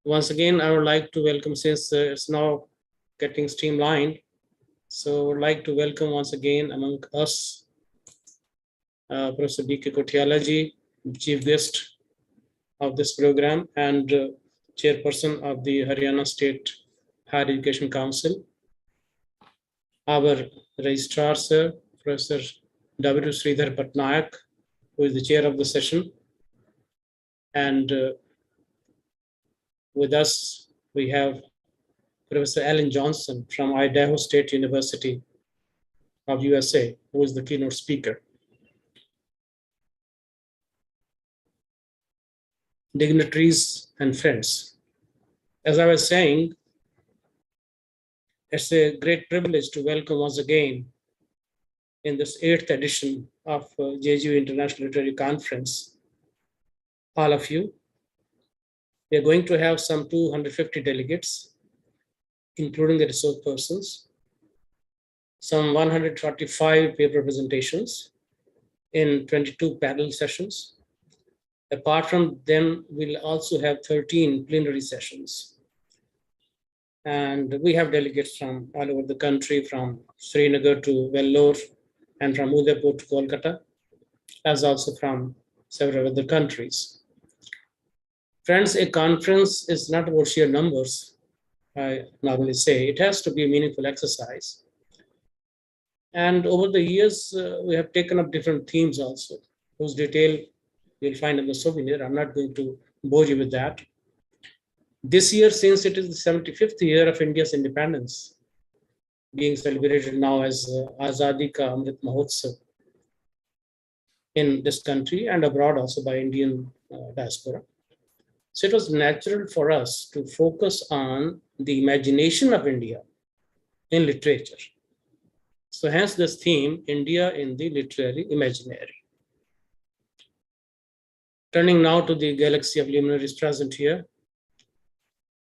Once again, I would like to welcome, since it's now getting streamlined, so I would like to welcome once again among us Professor B.K. Kotiala chief guest of this program and chairperson of the Haryana State Higher Education Council. Our registrar, sir, Professor W. Sridhar Patnaik, who is the chair of the session. And with us, we have Professor Alan Johnson from Idaho State University of USA, who is the keynote speaker. Dignitaries and friends. As I was saying, it's a great privilege to welcome once again in this 8th edition of JGU International Literary Conference, all of you. We are going to have some 250 delegates, including the resource persons, some 145 paper presentations in 22 panel sessions. Apart from them, we'll also have 13 plenary sessions. And we have delegates from all over the country, from Srinagar to Vellore, and from Udaipur to Kolkata, as also from several other countries. Friends, a conference is not about sheer numbers, I normally say. It has to be a meaningful exercise. And over the years, we have taken up different themes also, whose detail you'll find in the souvenir. I'm not going to bore you with that. This year, since it is the 75th year of India's independence, being celebrated now as Azadi Ka Amrit Mahotsav in this country and abroad also by Indian diaspora. So it was natural for us to focus on the imagination of India in literature. So hence this theme, India in the Literary Imaginary. Turning now to the galaxy of luminaries present here,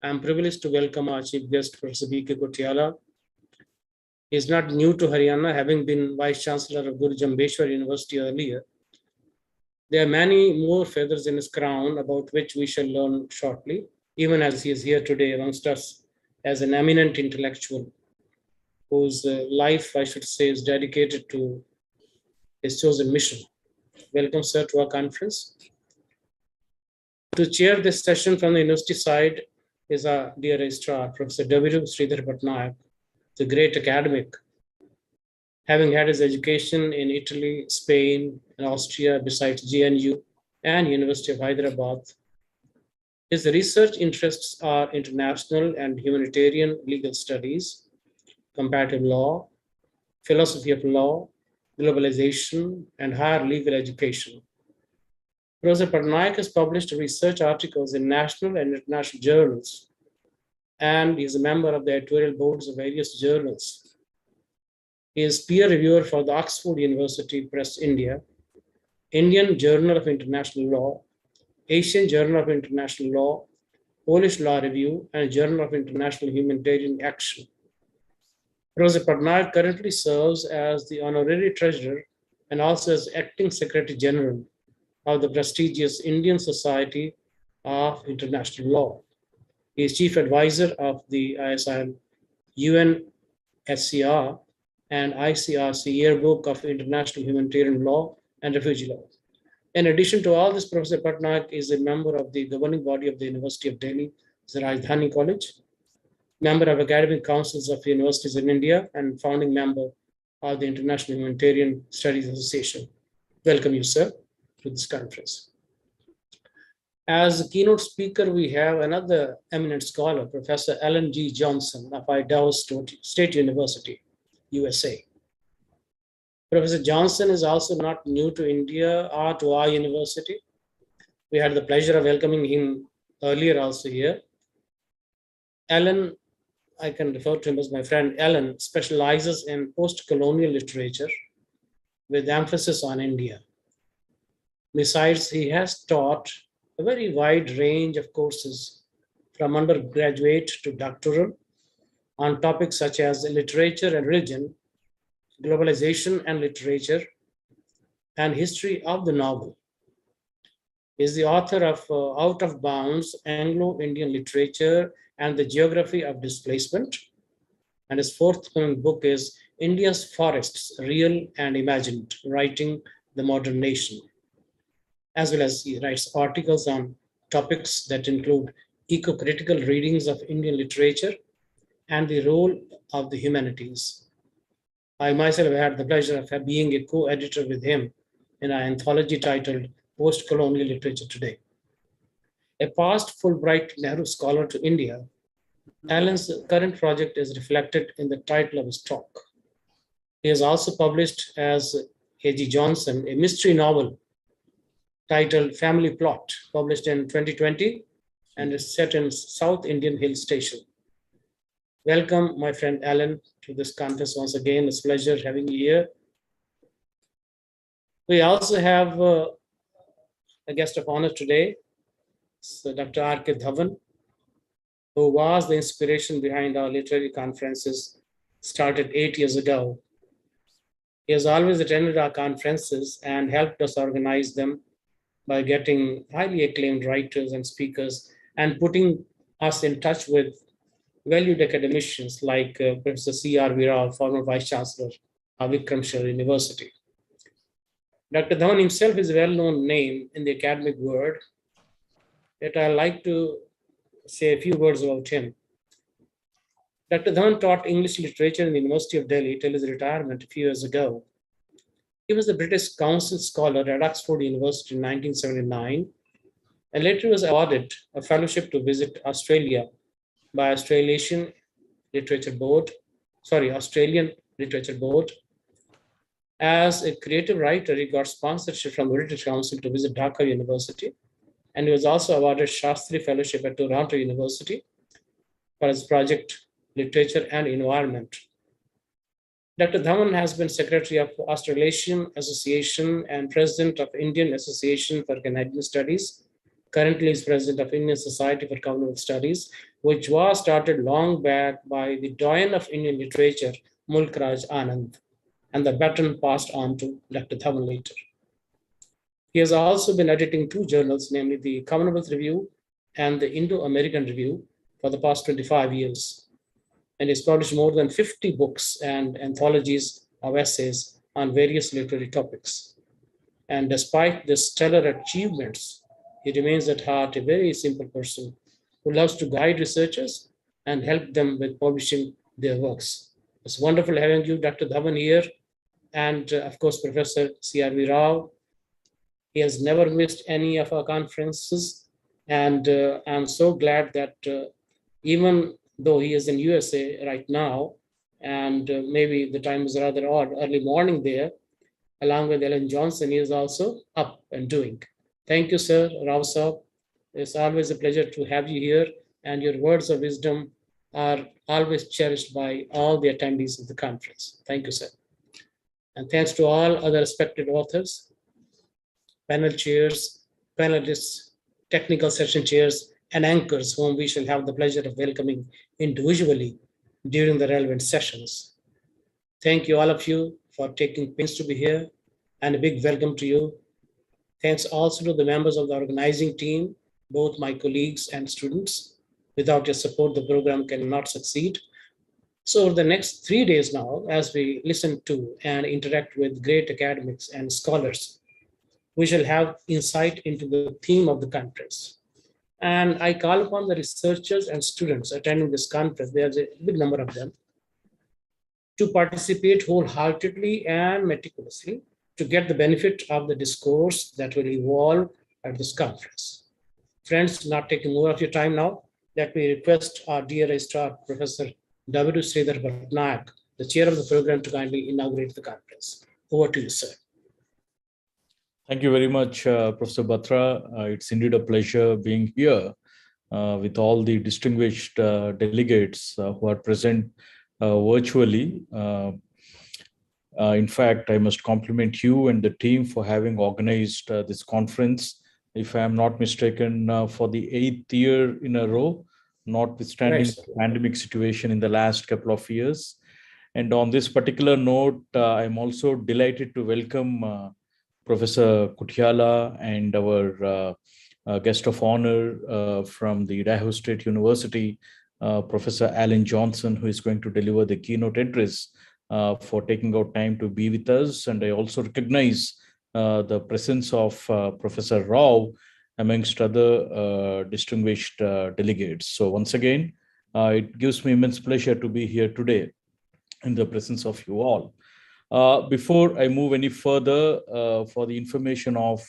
I'm privileged to welcome our chief guest, Professor B.K. Kotiala. He is not new to Haryana, having been Vice Chancellor of Guru Jambheshwar University earlier. There are many more feathers in his crown about which we shall learn shortly, even as he is here today amongst us as an eminent intellectual whose life, I should say, is dedicated to his chosen mission. Welcome, sir, to our conference. To chair this session from the university side is our dear registrar, Professor W. Sridhar Patnaik, the great academic, having had his education in Italy, Spain, and Austria, besides JGU and University of Hyderabad. His research interests are international and humanitarian legal studies, comparative law, philosophy of law, globalization, and higher legal education. Professor Patnaik has published research articles in national and international journals, and he is a member of the editorial boards of various journals. He is peer reviewer for the Oxford University Press India, Indian Journal of International Law, Asian Journal of International Law, Polish Law Review, and Journal of International Humanitarian Action. Professor Patnaik currently serves as the honorary treasurer and also as acting secretary general of the prestigious Indian Society of International Law. He is chief advisor of the ISIL UNSCR and ICRC Yearbook of International Humanitarian Law and Refugee Law. In addition to all this, Professor Patnaik is a member of the governing body of the University of Delhi, the Rajdhani College, member of academic councils of universities in India, and founding member of the International Humanitarian Studies Association. Welcome you, sir, to this conference. As a keynote speaker, we have another eminent scholar, Professor Alan G. Johnson of Idaho State University, USA. Professor Johnson is also not new to India or to our university. We had the pleasure of welcoming him earlier also here. Alan, I can refer to him as my friend Alan, specializes in post-colonial literature with emphasis on India. Besides, he has taught a very wide range of courses from undergraduate to doctoral on topics such as literature and religion, globalization and literature, and history of the novel. He is the author of Out of Bounds, Anglo-Indian Literature and the Geography of Displacement. And his forthcoming book is India's Forests, Real and Imagined, Writing the Modern Nation. As well as he writes articles on topics that include eco-critical readings of Indian literature and the role of the humanities. I myself have had the pleasure of being a co-editor with him in an anthology titled Post-Colonial Literature Today. A past Fulbright Nehru Scholar to India, Alan's current project is reflected in the title of his talk. He has also published as A.G. Johnson a mystery novel titled Family Plot, published in 2020 and is set in South Indian Hill Station. Welcome, my friend Alan, to this conference once again. It's a pleasure having you here. We also have a guest of honor today, so Dr. R.K. Dhawan, who was the inspiration behind our literary conferences started 8 years ago. He has always attended our conferences and helped us organize them by getting highly acclaimed writers and speakers and putting us in touch with valued academicians like Professor C.R. Rao, former Vice Chancellor of Vikramshire University. Dr. Dhawan himself is a well-known name in the academic world, yet I'd like to say a few words about him. Dr. Dhawan taught English literature in the University of Delhi till his retirement a few years ago. He was the British Council Scholar at Oxford University in 1979 and later was awarded a fellowship to visit Australia by Australian Literature Board. As a creative writer, he got sponsorship from the British Council to visit Dhaka University, and he was also awarded Shastri Fellowship at Toronto University for his project Literature and Environment. Dr. Dhawan has been Secretary of Australasian Association and President of Indian Association for Canadian Studies. Currently is President of Indian Society for Commonwealth Studies, which was started long back by the Doyen of Indian Literature, Mulk Raj Anand, and the baton passed on to Dr. Dhawan later. He has also been editing two journals, namely the Commonwealth Review and the Indo-American Review, for the past 25 years. And he's published more than 50 books and anthologies of essays on various literary topics. And despite the stellar achievements, he remains at heart a very simple person who loves to guide researchers and help them with publishing their works. It's wonderful having you, Dr. Dhawan, here. And of course, Professor C.R. Rao. He has never missed any of our conferences. And I'm so glad that even though he is in USA right now, and maybe the time is rather odd, early morning there, along with Ellen Johnson, he is also up and doing. Thank you, sir, Rao Saab. It's always a pleasure to have you here, and your words of wisdom are always cherished by all the attendees of the conference. Thank you, sir. And thanks to all other respected authors, panel chairs, panelists, technical session chairs, and anchors whom we shall have the pleasure of welcoming individually during the relevant sessions. Thank you, all of you, for taking pains to be here, and a big welcome to you. Thanks also to the members of the organizing team, both my colleagues and students. Without your support, the program cannot succeed. So over the next 3 days now, as we listen to and interact with great academics and scholars, we shall have insight into the theme of the conference. And I call upon the researchers and students attending this conference, there's a big number of them, to participate wholeheartedly and meticulously to get the benefit of the discourse that will evolve at this conference. Friends, not taking more of your time now, let me request our dear registrar, Professor W. Sridhar Bhatnayak, the chair of the program, to kindly inaugurate the conference. Over to you, sir. Thank you very much, Professor Batra. It's indeed a pleasure being here with all the distinguished delegates who are present virtually. In fact, I must compliment you and the team for having organized this conference, if I am not mistaken, for the 8th year in a row, notwithstanding the pandemic situation in the last couple of years. And on this particular note, I'm also delighted to welcome Professor Kutiala and our guest of honor from the Idaho State University, Professor Alan Johnson, who is going to deliver the keynote address, for taking out time to be with us. And I also recognize the presence of Professor Rao amongst other distinguished delegates. So once again, it gives me immense pleasure to be here today in the presence of you all. Before I move any further, for the information of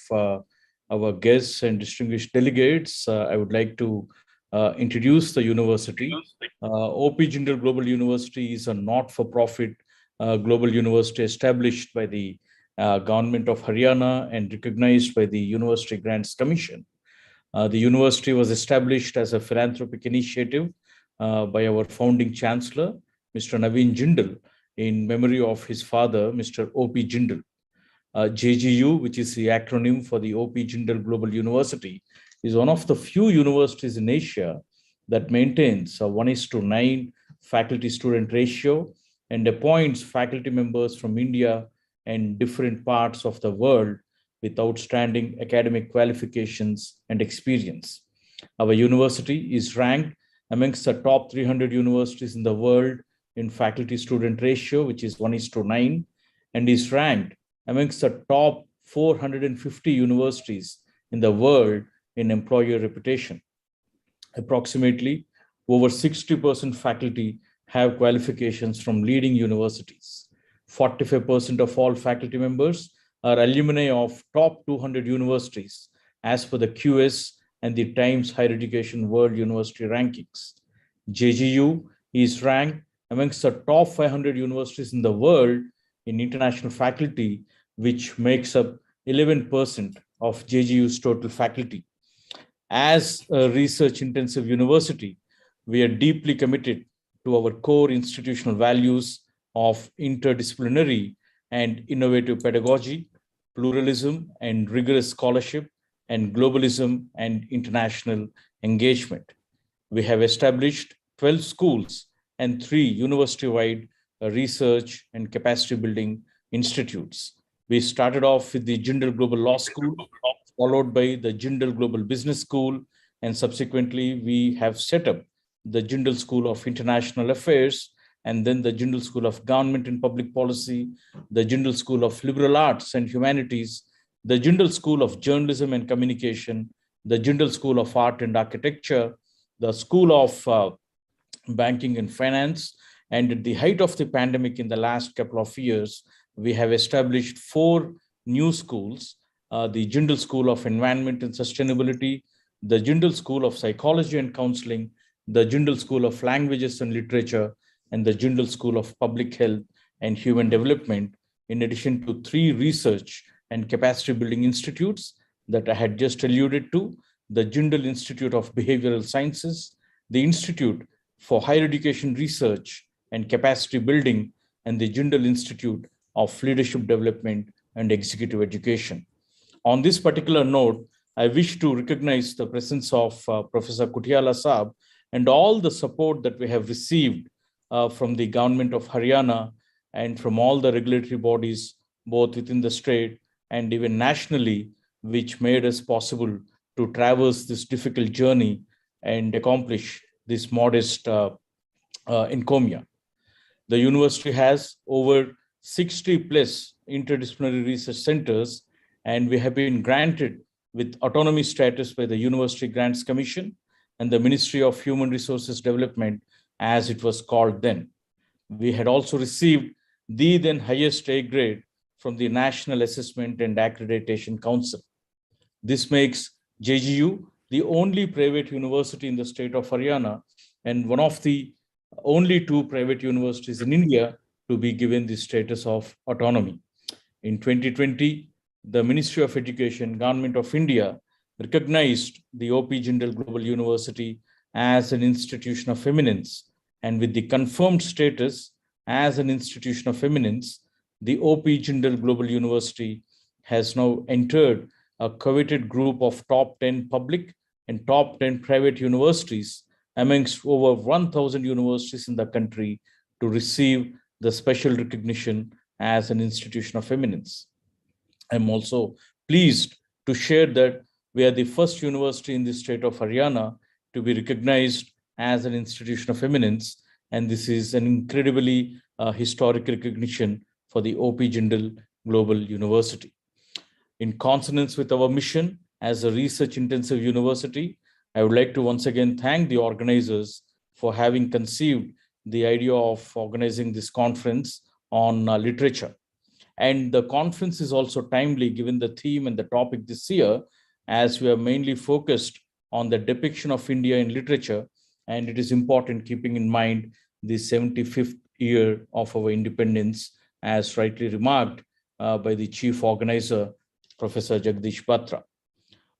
our guests and distinguished delegates, I would like to introduce the university. OP Jindal Global University is a not-for-profit global university established by the government of Haryana and recognized by the University Grants Commission. The university was established as a philanthropic initiative by our founding chancellor, Mr. Naveen Jindal, in memory of his father, Mr. O.P. Jindal. JGU, which is the acronym for the O.P. Jindal Global University, is one of the few universities in Asia that maintains a 1:9 faculty-student ratio and appoints faculty members from India and different parts of the world with outstanding academic qualifications and experience. Our university is ranked amongst the top 300 universities in the world in faculty-student ratio, which is 1:9, and is ranked amongst the top 450 universities in the world in employer reputation. Approximately over 60% faculty have qualifications from leading universities. 45% of all faculty members are alumni of top 200 universities as per the QS and the Times Higher Education World University Rankings. JGU is ranked amongst the top 500 universities in the world in international faculty, which makes up 11% of JGU's total faculty. As a research-intensive university, we are deeply committed to our core institutional values of interdisciplinary and innovative pedagogy, pluralism and rigorous scholarship, and globalism and international engagement. We have established 12 schools and 3 university-wide research and capacity building institutes. We started off with the Jindal Global Law School, followed by the Jindal Global Business School, and subsequently we have set up the Jindal School of International Affairs, and then the Jindal School of Government and Public Policy, the Jindal School of Liberal Arts and Humanities, the Jindal School of Journalism and Communication, the Jindal School of Art and Architecture, the School of Banking and Finance. And at the height of the pandemic in the last couple of years, we have established 4 new schools, the Jindal School of Environment and Sustainability, the Jindal School of Psychology and Counseling, the Jindal School of Languages and Literature, and the Jindal School of Public Health and Human Development, in addition to 3 research and capacity building institutes that I had just alluded to, the Jindal Institute of Behavioral Sciences, the Institute for Higher Education Research and Capacity Building, and the Jindal Institute of Leadership Development and Executive Education. On this particular note, I wish to recognize the presence of Professor Kutiala Saab and all the support that we have received from the government of Haryana and from all the regulatory bodies, both within the state and even nationally, which made us possible to traverse this difficult journey and accomplish this modest encomia. The university has over 60 plus interdisciplinary research centers, and we have been granted with autonomy status by the University Grants Commission and the Ministry of Human Resources Development, as it was called then. We had also received the then highest A grade from the National Assessment and Accreditation Council. This makes JGU the only private university in the state of Haryana and one of the only 2 private universities in India to be given the status of autonomy. In 2020, the Ministry of Education, Government of India, recognized the OP Jindal Global University as an institution of eminence, and with the confirmed status as an institution of eminence, the OP Jindal Global University has now entered a coveted group of top 10 public and top 10 private universities amongst over 1,000 universities in the country to receive the special recognition as an institution of eminence. I'm also pleased to share that we are the first university in the state of Haryana to be recognized as an institution of eminence. And this is an incredibly historic recognition for the OP Jindal Global University. In consonance with our mission as a research-intensive university, I would like to once again thank the organizers for having conceived the idea of organizing this conference on literature. And the conference is also timely given the theme and the topic this year, as we are mainly focused on the depiction of India in literature. And it is important keeping in mind the 75th year of our independence, as rightly remarked by the chief organizer, Professor Jagdish Batra.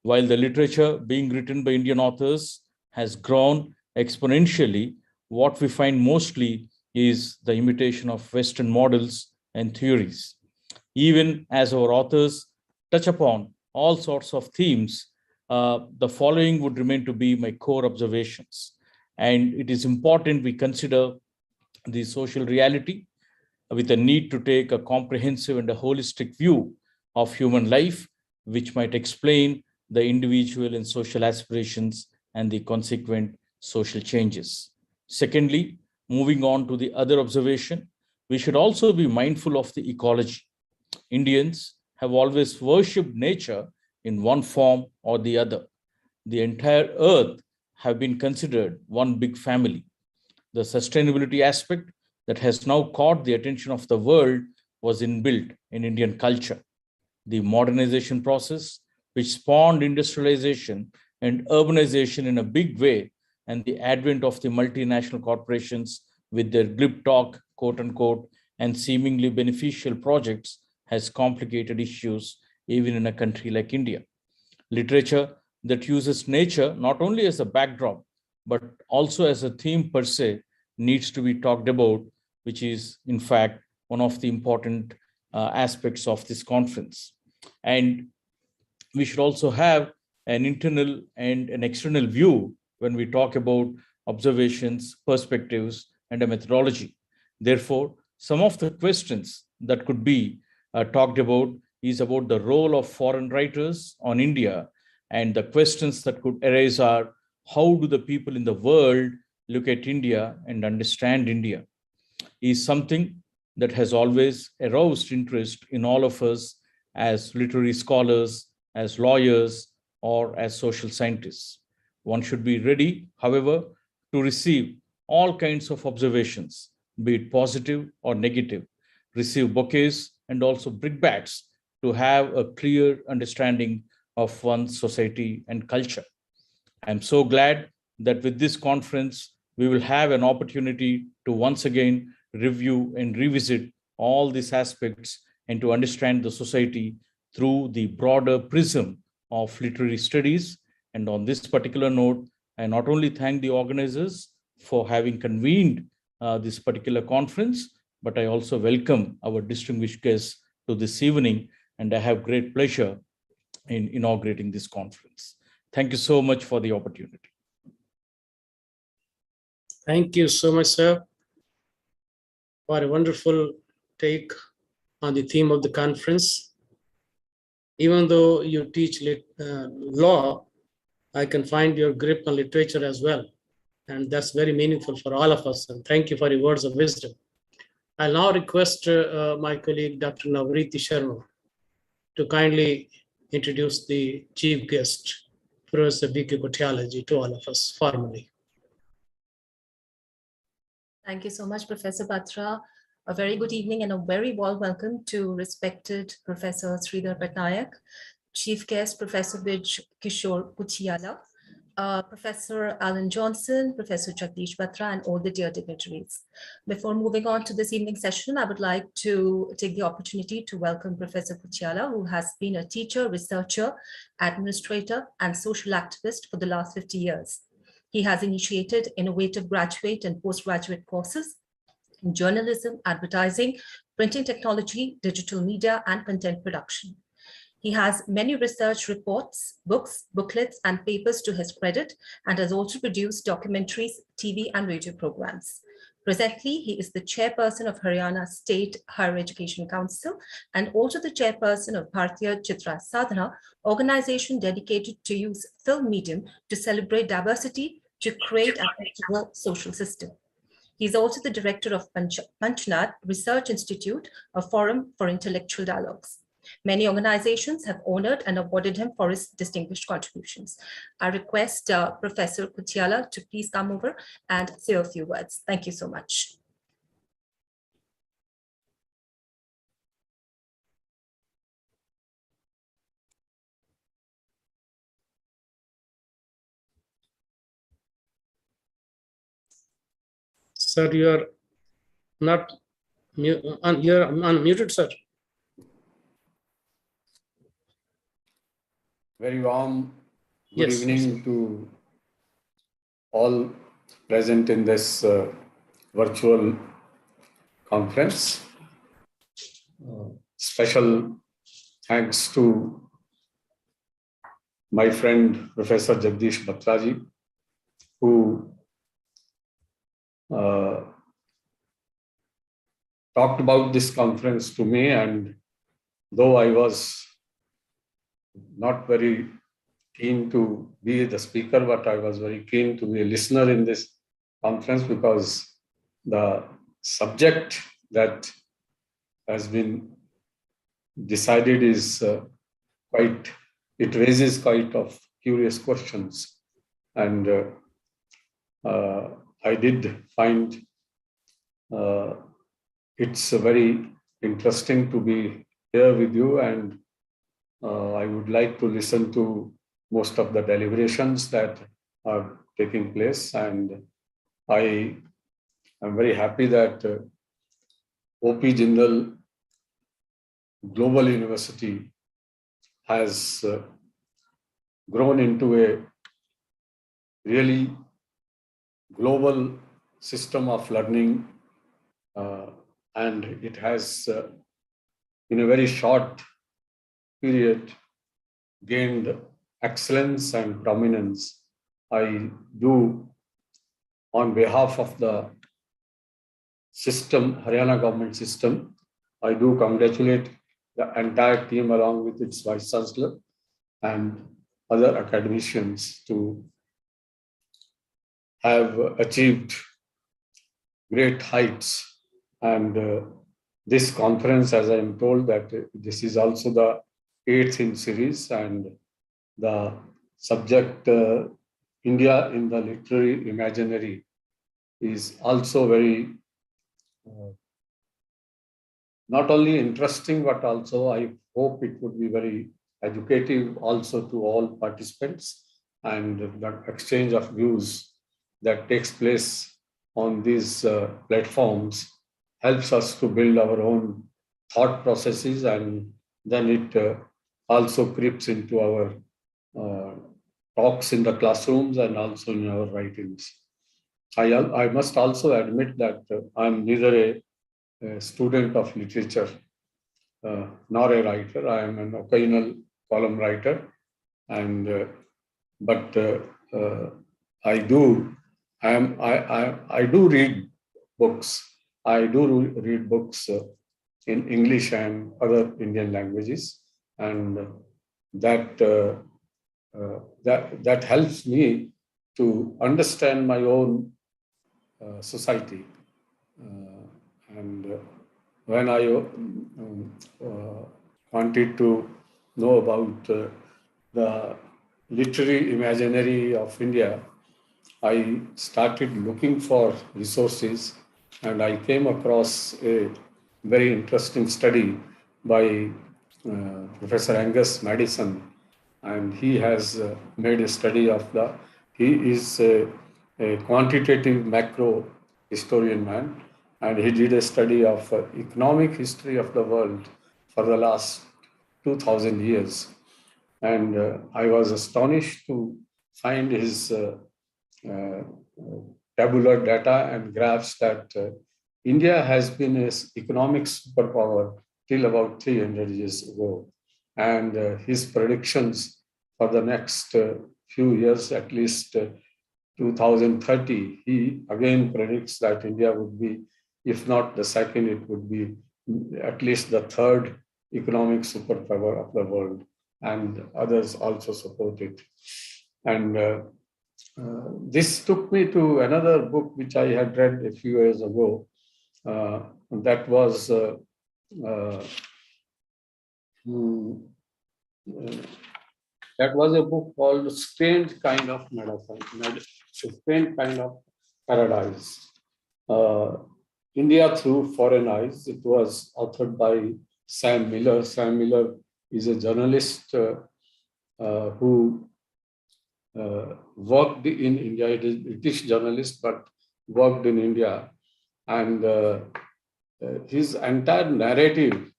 While the literature being written by Indian authors has grown exponentially, what we find mostly is the imitation of Western models and theories. Even as our authors touch upon all sorts of themes, the following would remain to be my core observations. And it is important we consider the social reality with a need to take a comprehensive and a holistic view of human life, which might explain the individual and social aspirations and the consequent social changes. Secondly, moving on to the other observation, we should also be mindful of the ecology. Indians have always worshipped nature in one form or the other. The entire earth have been considered one big family. The sustainability aspect that has now caught the attention of the world was inbuilt in Indian culture. The modernization process, which spawned industrialization and urbanization in a big way, and the advent of the multinational corporations with their glib talk, quote unquote, and seemingly beneficial projects has complicated issues even in a country like India. Literature that uses nature not only as a backdrop, but also as a theme per se needs to be talked about, which is in fact one of the important aspects of this conference. And we should also have an internal and an external view when we talk about observations, perspectives, and a methodology. Therefore, some of the questions that could be talked about is about the role of foreign writers on India. And the questions that could arise are, how do the people in the world look at India and understand India? Is something that has always aroused interest in all of us as literary scholars, as lawyers, or as social scientists. One should be ready, however, to receive all kinds of observations, be it positive or negative, receive bouquets and also brickbats to have a clear understanding of one's society and culture. I'm so glad that with this conference, we will have an opportunity to once again review and revisit all these aspects and to understand the society through the broader prism of literary studies. And on this particular note, I not only thank the organizers for having convened this particular conference, but I also welcome our distinguished guests to this evening, and I have great pleasure in inaugurating this conference. Thank you so much for the opportunity. Thank you so much, sir, for a wonderful take on the theme of the conference. Even though you teach law, I can find your grip on literature as well. And that's very meaningful for all of us. And thank you for your words of wisdom. I'll now request my colleague, Dr. Navriti Sharma, to kindly introduce the chief guest, Professor V.K. Kotialaji, to all of us formally. Thank you so much, Professor Batra. A very good evening and a very warm welcome to respected Professor Sridhar Patnaik, Chief Guest Professor Bij Kishore Kuchiala, Professor Alan Johnson, Professor Jagdish Batra, and all the dear dignitaries. Before moving on to this evening session, I would like to take the opportunity to welcome Professor Kuchiala, who has been a teacher, researcher, administrator, and social activist for the last 50 years. He has initiated innovative graduate and postgraduate courses in journalism, advertising, printing technology, digital media, and content production. He has many research reports, books, booklets, and papers to his credit, and has also produced documentaries, TV, and radio programs. Presently, he is the chairperson of Haryana State Higher Education Council and also the chairperson of Bharatiya Chitra Sadhana, organization dedicated to use film medium to celebrate diversity to create an equitable social system. He is also the director of Panchnath Research Institute, a forum for intellectual dialogues. Many organizations have honored and awarded him for his distinguished contributions. I request Professor Kuchiala to please come over and say a few words. Thank you so much. Sir, you are not you're unmuted, sir. Very warm good Yes. evening to all present in this virtual conference. Special thanks to my friend Professor Jagdish Batraji, who talked about this conference to me, and though I was not very keen to be the speaker, but I was very keen to be a listener in this conference because the subject that has been decided is it raises quite of curious questions. And I did find it's very interesting to be here with you, and I would like to listen to most of the deliberations that are taking place. And I am very happy that O.P. Jindal Global University has grown into a really global system of learning, and it has, in a very short period, gained excellence and prominence. I do, on behalf of the system, Haryana government system, I do congratulate the entire team along with its Vice Chancellor and other academicians to have achieved great heights. And this conference, as I am told, that this is also the 8th in series, and the subject India in the literary imaginary is also very not only interesting, but also I hope it would be very educative also to all participants, and the exchange of views that takes place on these platforms helps us to build our own thought processes, and then it also creeps into our talks in the classrooms and also in our writings. I must also admit that I'm neither a student of literature nor a writer. I am an occasional column writer, and but I do read books. I do read books in English and other Indian languages, and that helps me to understand my own society. And when I wanted to know about the literary imaginary of India, I started looking for resources, and I came across a very interesting study by Professor Angus Madison, and he has made a study of he is a quantitative macro historian man, and he did a study of economic history of the world for the last 2000 years. And I was astonished to find his tabular data and graphs that India has been an economic superpower till about 300 years ago. And his predictions for the next few years, at least 2030, he again predicts that India would be, if not the second, it would be at least the third economic superpower of the world, and others also support it. And this took me to another book which I had read a few years ago. That was a book called Strange Kind of Medicine, Strange Kind of Paradise. India Through Foreign Eyes. It was authored by Sam Miller. Sam Miller is a journalist who worked in India. It is a British journalist, but worked in India. And his entire narrative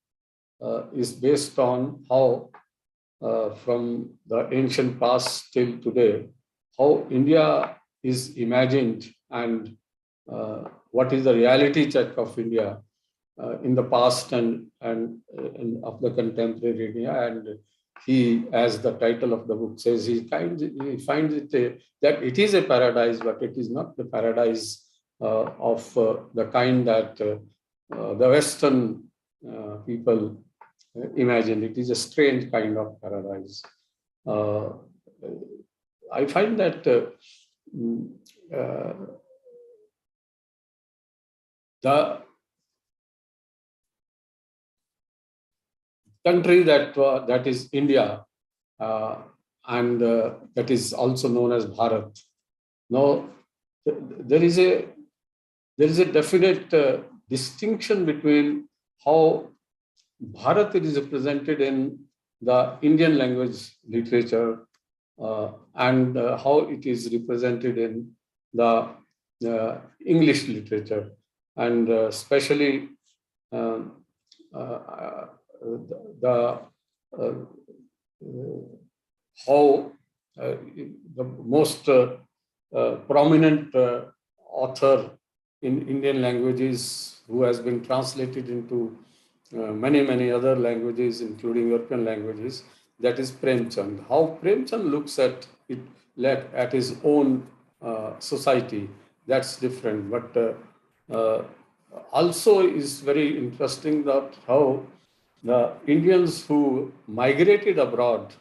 is based on how, from the ancient past till today, how India is imagined and what is the reality check of India in the past and of the contemporary India. And he, as the title of the book says, he finds it that it is a paradise, but it is not the paradise of the kind that the Western people imagine. It is a strange kind of paradise. I find that the country that is India, and that is also known as Bharat. Now, there is a definite distinction between how Bharat is represented in the Indian language literature and how it is represented in the English literature, and especially the how the most prominent author in Indian languages, who has been translated into many other languages, including European languages, that is Premchand. How Premchand looks at it, at his own society, that's different. But also is very interesting that how the Indians who migrated abroad,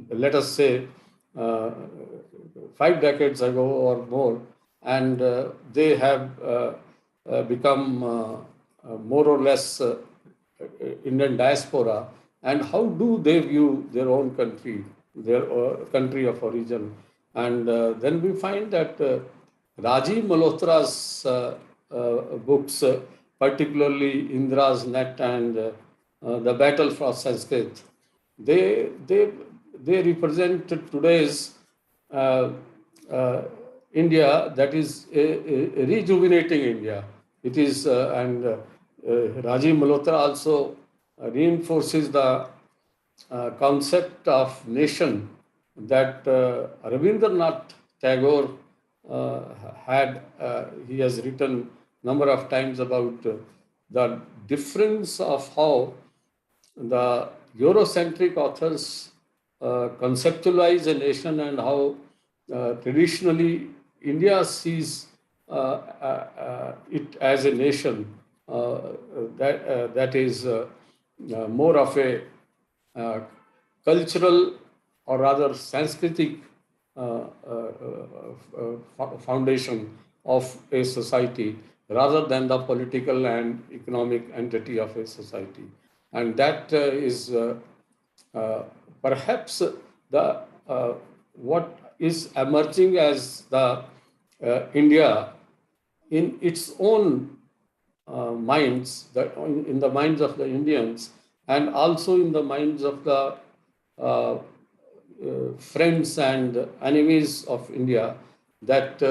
let us say 5 decades ago or more, and they have become more or less Indian diaspora, and how do they view their own country, their country of origin. And then we find that Rajiv Malhotra's books, particularly Indra's Net and The Battle for Sanskrit, they represent today's India, that is a rejuvenating India. It is, and Rajiv Malhotra also reinforces the concept of nation that Rabindranath Tagore he has written number of times about the difference of how the Eurocentric authors conceptualize a nation, and how traditionally India sees it as a nation that is more of a cultural, or rather Sanskritic foundation of a society, rather than the political and economic entity of a society. And that is perhaps the what is emerging as the India in its own minds, in the minds of the Indians, and also in the minds of the friends and enemies of India, that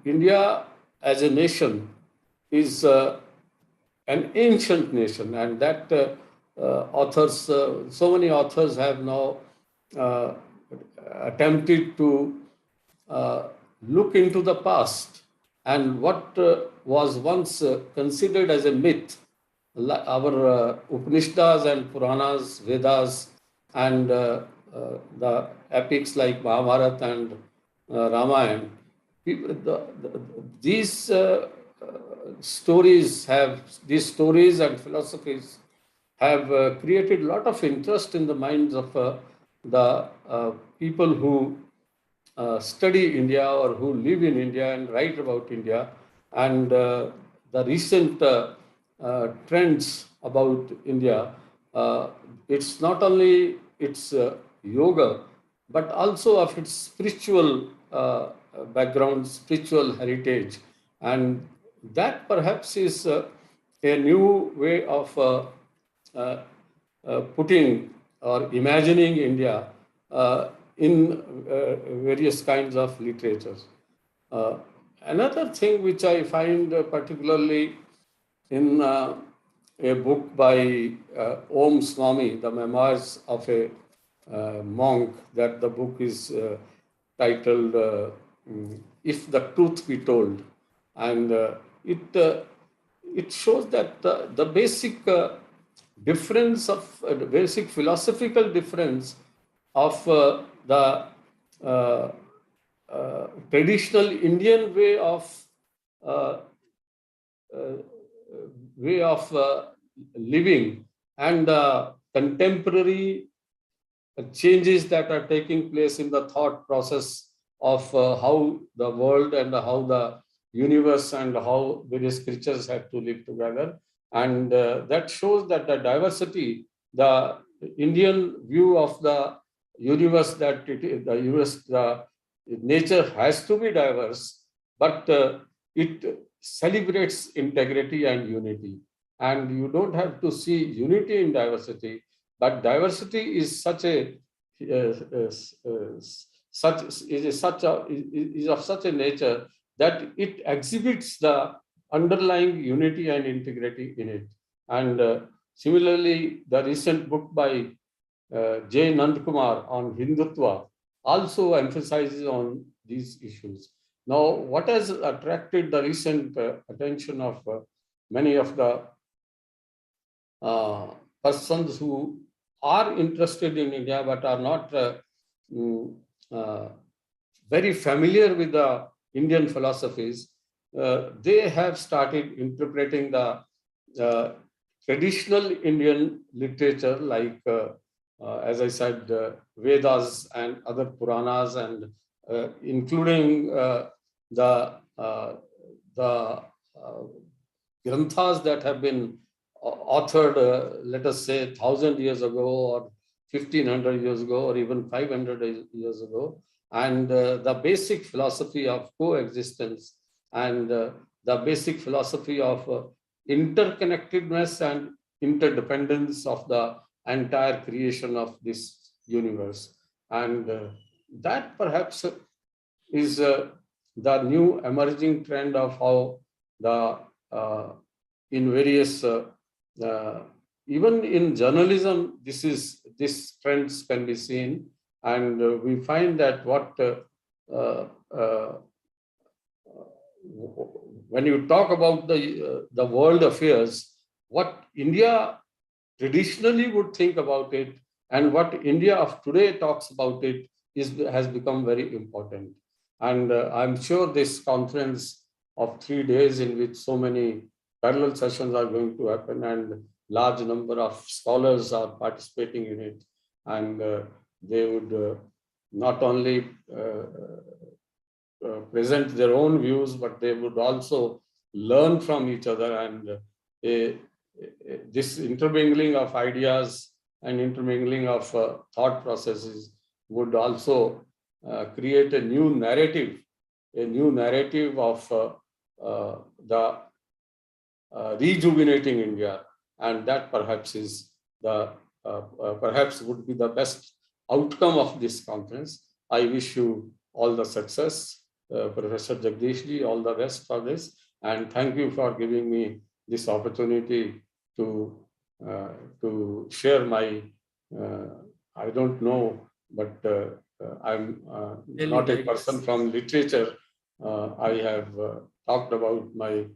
India as a nation is an ancient nation, and that authors, so many authors have now attempted to look into the past and what was once considered as a myth. Our Upanishads and Puranas, Vedas, and the epics like Mahabharata and Ramayana, these stories and philosophies have created a lot of interest in the minds of the people who study India or who live in India and write about India. And the recent trends about India, it's not only its yoga, but also of its spiritual background, spiritual heritage. And that perhaps is a new way of putting or imagining India in various kinds of literatures. Another thing which I find particularly in a book by Om Swami, the Memoirs of a Monk, that the book is titled If the Truth Be Told. And it shows that the basic difference of the basic philosophical difference of the traditional Indian way of living and the contemporary changes that are taking place in the thought process of how the world and how the universe and how various creatures have to live together. And that shows that the diversity, the Indian view of the universe, that the nature has to be diverse, but it celebrates integrity and unity. And you don't have to see unity in diversity, but diversity is such a is of such a nature that it exhibits the underlying unity and integrity in it. And similarly, the recent book by J. Nandkumar on Hindutva also emphasizes on these issues. Now, what has attracted the recent attention of many of the persons who are interested in India but are not very familiar with the Indian philosophies, they have started interpreting the traditional Indian literature, like, as I said, Vedas and other Puranas, and including the granthas that have been authored, let us say, 1,000 years ago, or 1,500 years ago, or even 500 years ago, and the basic philosophy of coexistence, and the basic philosophy of interconnectedness and interdependence of the entire creation of this universe. And that perhaps is the new emerging trend of how the in various even in journalism, this trends can be seen. And we find that when you talk about the world affairs, what India traditionally would think about it and what India of today talks about it has become very important. And I'm sure this conference of 3 days, in which so many parallel sessions are going to happen and large number of scholars are participating in it, and they would not only present their own views, but they would also learn from each other. And this intermingling of ideas and intermingling of thought processes would also create a new narrative of the rejuvenating India. And that perhaps is perhaps would be the best outcome of this conference. I wish you all the success, Professor Jagdishji, all the best for this. And thank you for giving me this opportunity to share my, I don't know, but I'm not a person from literature. I have talked about my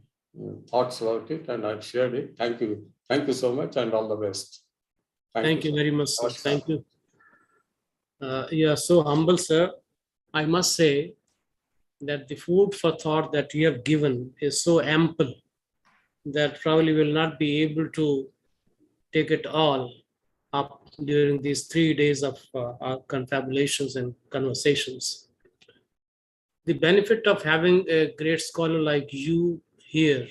thoughts about it, and I've shared it. Thank you. Thank you so much, and all the best. Thank you very much, sir. Thank you. You are so humble, sir. I must say that the food for thought that you have given is so ample that probably will not be able to take it all up during these 3 days of our confabulations and conversations. The benefit of having a great scholar like you here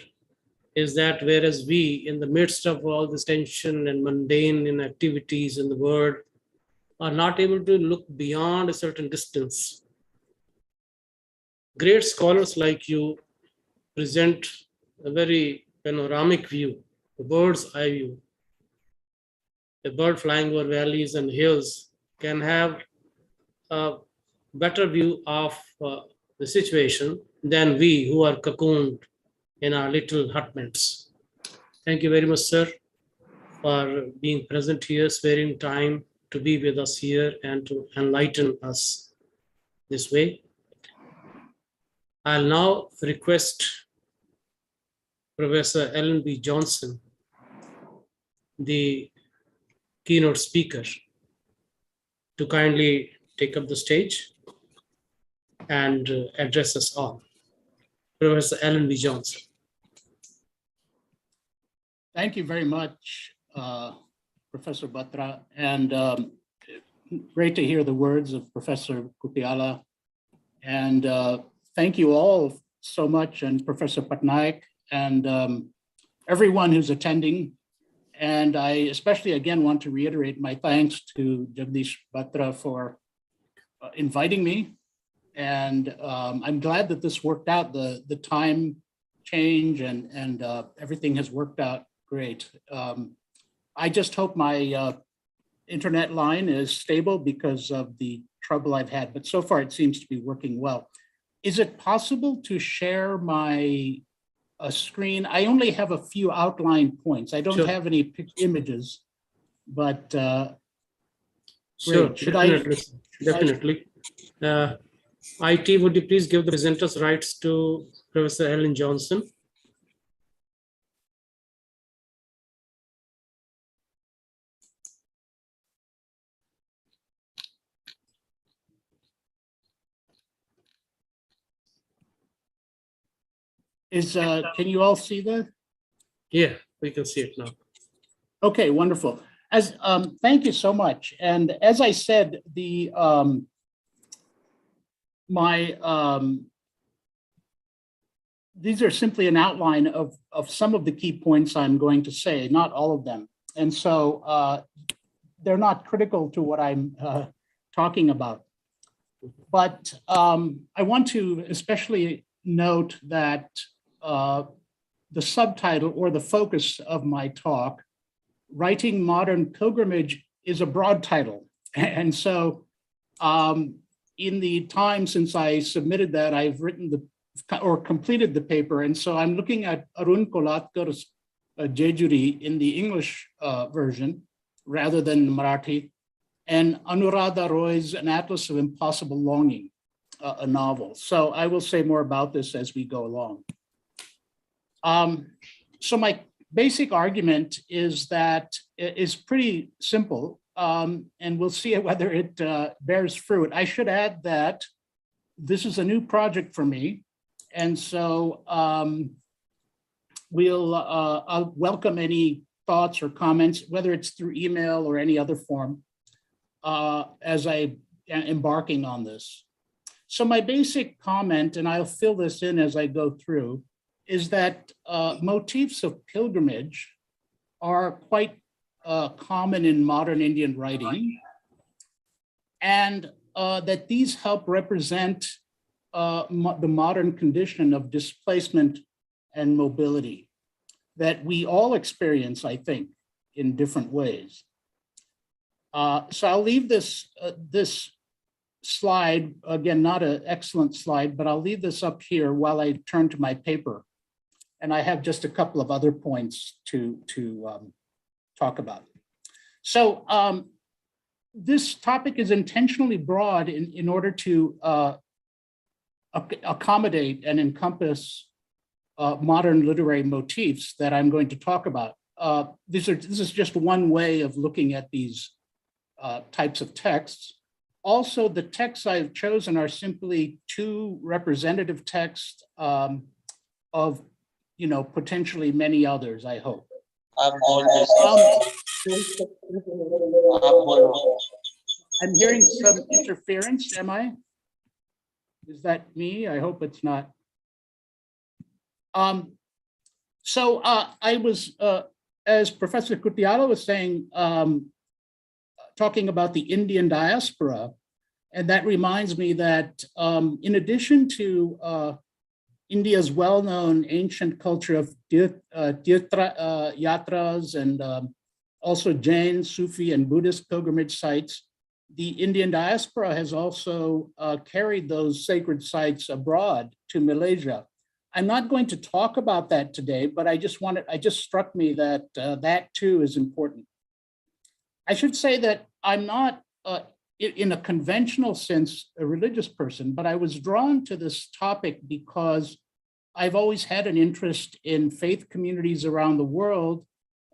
is that whereas we, in the midst of all this tension and mundane inactivities in the world, are not able to look beyond a certain distance, great scholars like you present a very panoramic view, a bird's eye view. A bird flying over valleys and hills can have a better view of the situation than we who are cocooned in our little hutments. Thank you very much, sir, for being present here, sparing time to be with us here and to enlighten us this way. I'll now request Professor Ellen B. Johnson, the keynote speaker, to kindly take up the stage and address us all. Professor Ellen B. Johnson. Thank you very much, Professor Batra, and great to hear the words of Professor Kutyala. And thank you all so much, and Professor Patnaik, and everyone who's attending. And I especially, again, want to reiterate my thanks to Jagdish Batra for inviting me. And I'm glad that this worked out. The time change and everything has worked out great. I just hope my internet line is stable because of the trouble I've had, but so far it seems to be working well. Is it possible to share my screen? I only have a few outline points. I don't Sure. have any images, but Sure, great. Should definitely. IT, would you please give the presenters rights to Professor Ellen Johnson? can you all see that? Yeah, we can see it now. Okay, wonderful. As thank you so much. And as I said, the these are simply an outline of some of the key points I'm going to say, not all of them. And so they're not critical to what I'm talking about. But I want to especially note that the subtitle or the focus of my talk, Writing Modern Pilgrimage, is a broad title. And so in the time since I submitted that, I've written or completed the paper. And so I'm looking at Arun Kolatkar's JGU in the English version rather than Marathi, and Anuradha Roy's An Atlas of Impossible Longing, a novel. So I will say more about this as we go along. So my basic argument is that it is pretty simple, and we'll see whether it bears fruit. I should add that this is a new project for me, and so I'll welcome any thoughts or comments, whether it's through email or any other form, as I am embarking on this. So my basic comment, and I'll fill this in as I go through, is that motifs of pilgrimage are quite common in modern Indian writing, and that these help represent the modern condition of displacement and mobility that we all experience, I think, in different ways. So I'll leave this slide, again, not an excellent slide, but I'll leave this up here while I turn to my paper. And I have just a couple of other points to talk about. So this topic is intentionally broad in order to accommodate and encompass modern literary motifs that I'm going to talk about. This is just one way of looking at these types of texts. Also, the texts I've chosen are simply two representative texts of, potentially many others, I hope. I'm hearing some interference, am I? Is that me? I hope it's not. So I was, as Professor Kutiala was saying, talking about the Indian diaspora, and that reminds me that in addition to India's well-known ancient culture of yatras and also Jain, Sufi, and Buddhist pilgrimage sites, the Indian diaspora has also carried those sacred sites abroad to Malaysia. I'm not going to talk about that today, but it just struck me that that too is important. I should say that I'm not, in a conventional sense, a religious person, but I was drawn to this topic because I've always had an interest in faith communities around the world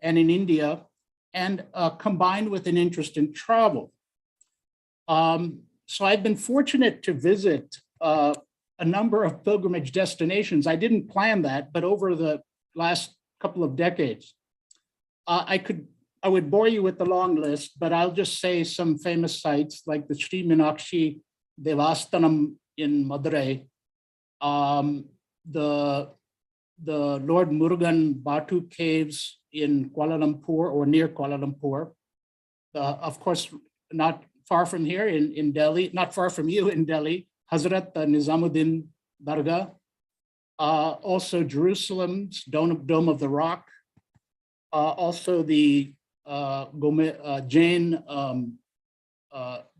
and in India, and combined with an interest in travel. So I've been fortunate to visit a number of pilgrimage destinations. I didn't plan that, but over the last couple of decades, I would bore you with the long list, but I'll just say some famous sites like the Sri Meenakshi Devasthanam in Madurai, the Lord Murugan Batu Caves in Kuala Lumpur or near Kuala Lumpur. Of course, not far from here in Delhi, not far from you in Delhi, Hazrat Nizamuddin Dargah. Also Jerusalem's Dome of the Rock. Also the Jain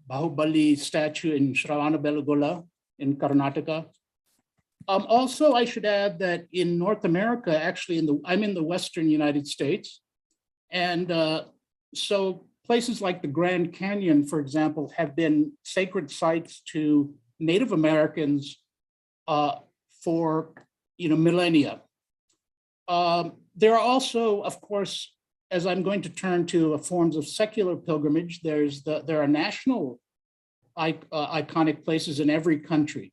Bahubali statue in Shravanabelagola in Karnataka. Also, I should add that in North America, actually, I'm in the Western United States. And so places like the Grand Canyon, for example, have been sacred sites to Native Americans for millennia. There are also, of course, as I'm going to turn to forms of secular pilgrimage, there are national iconic places in every country.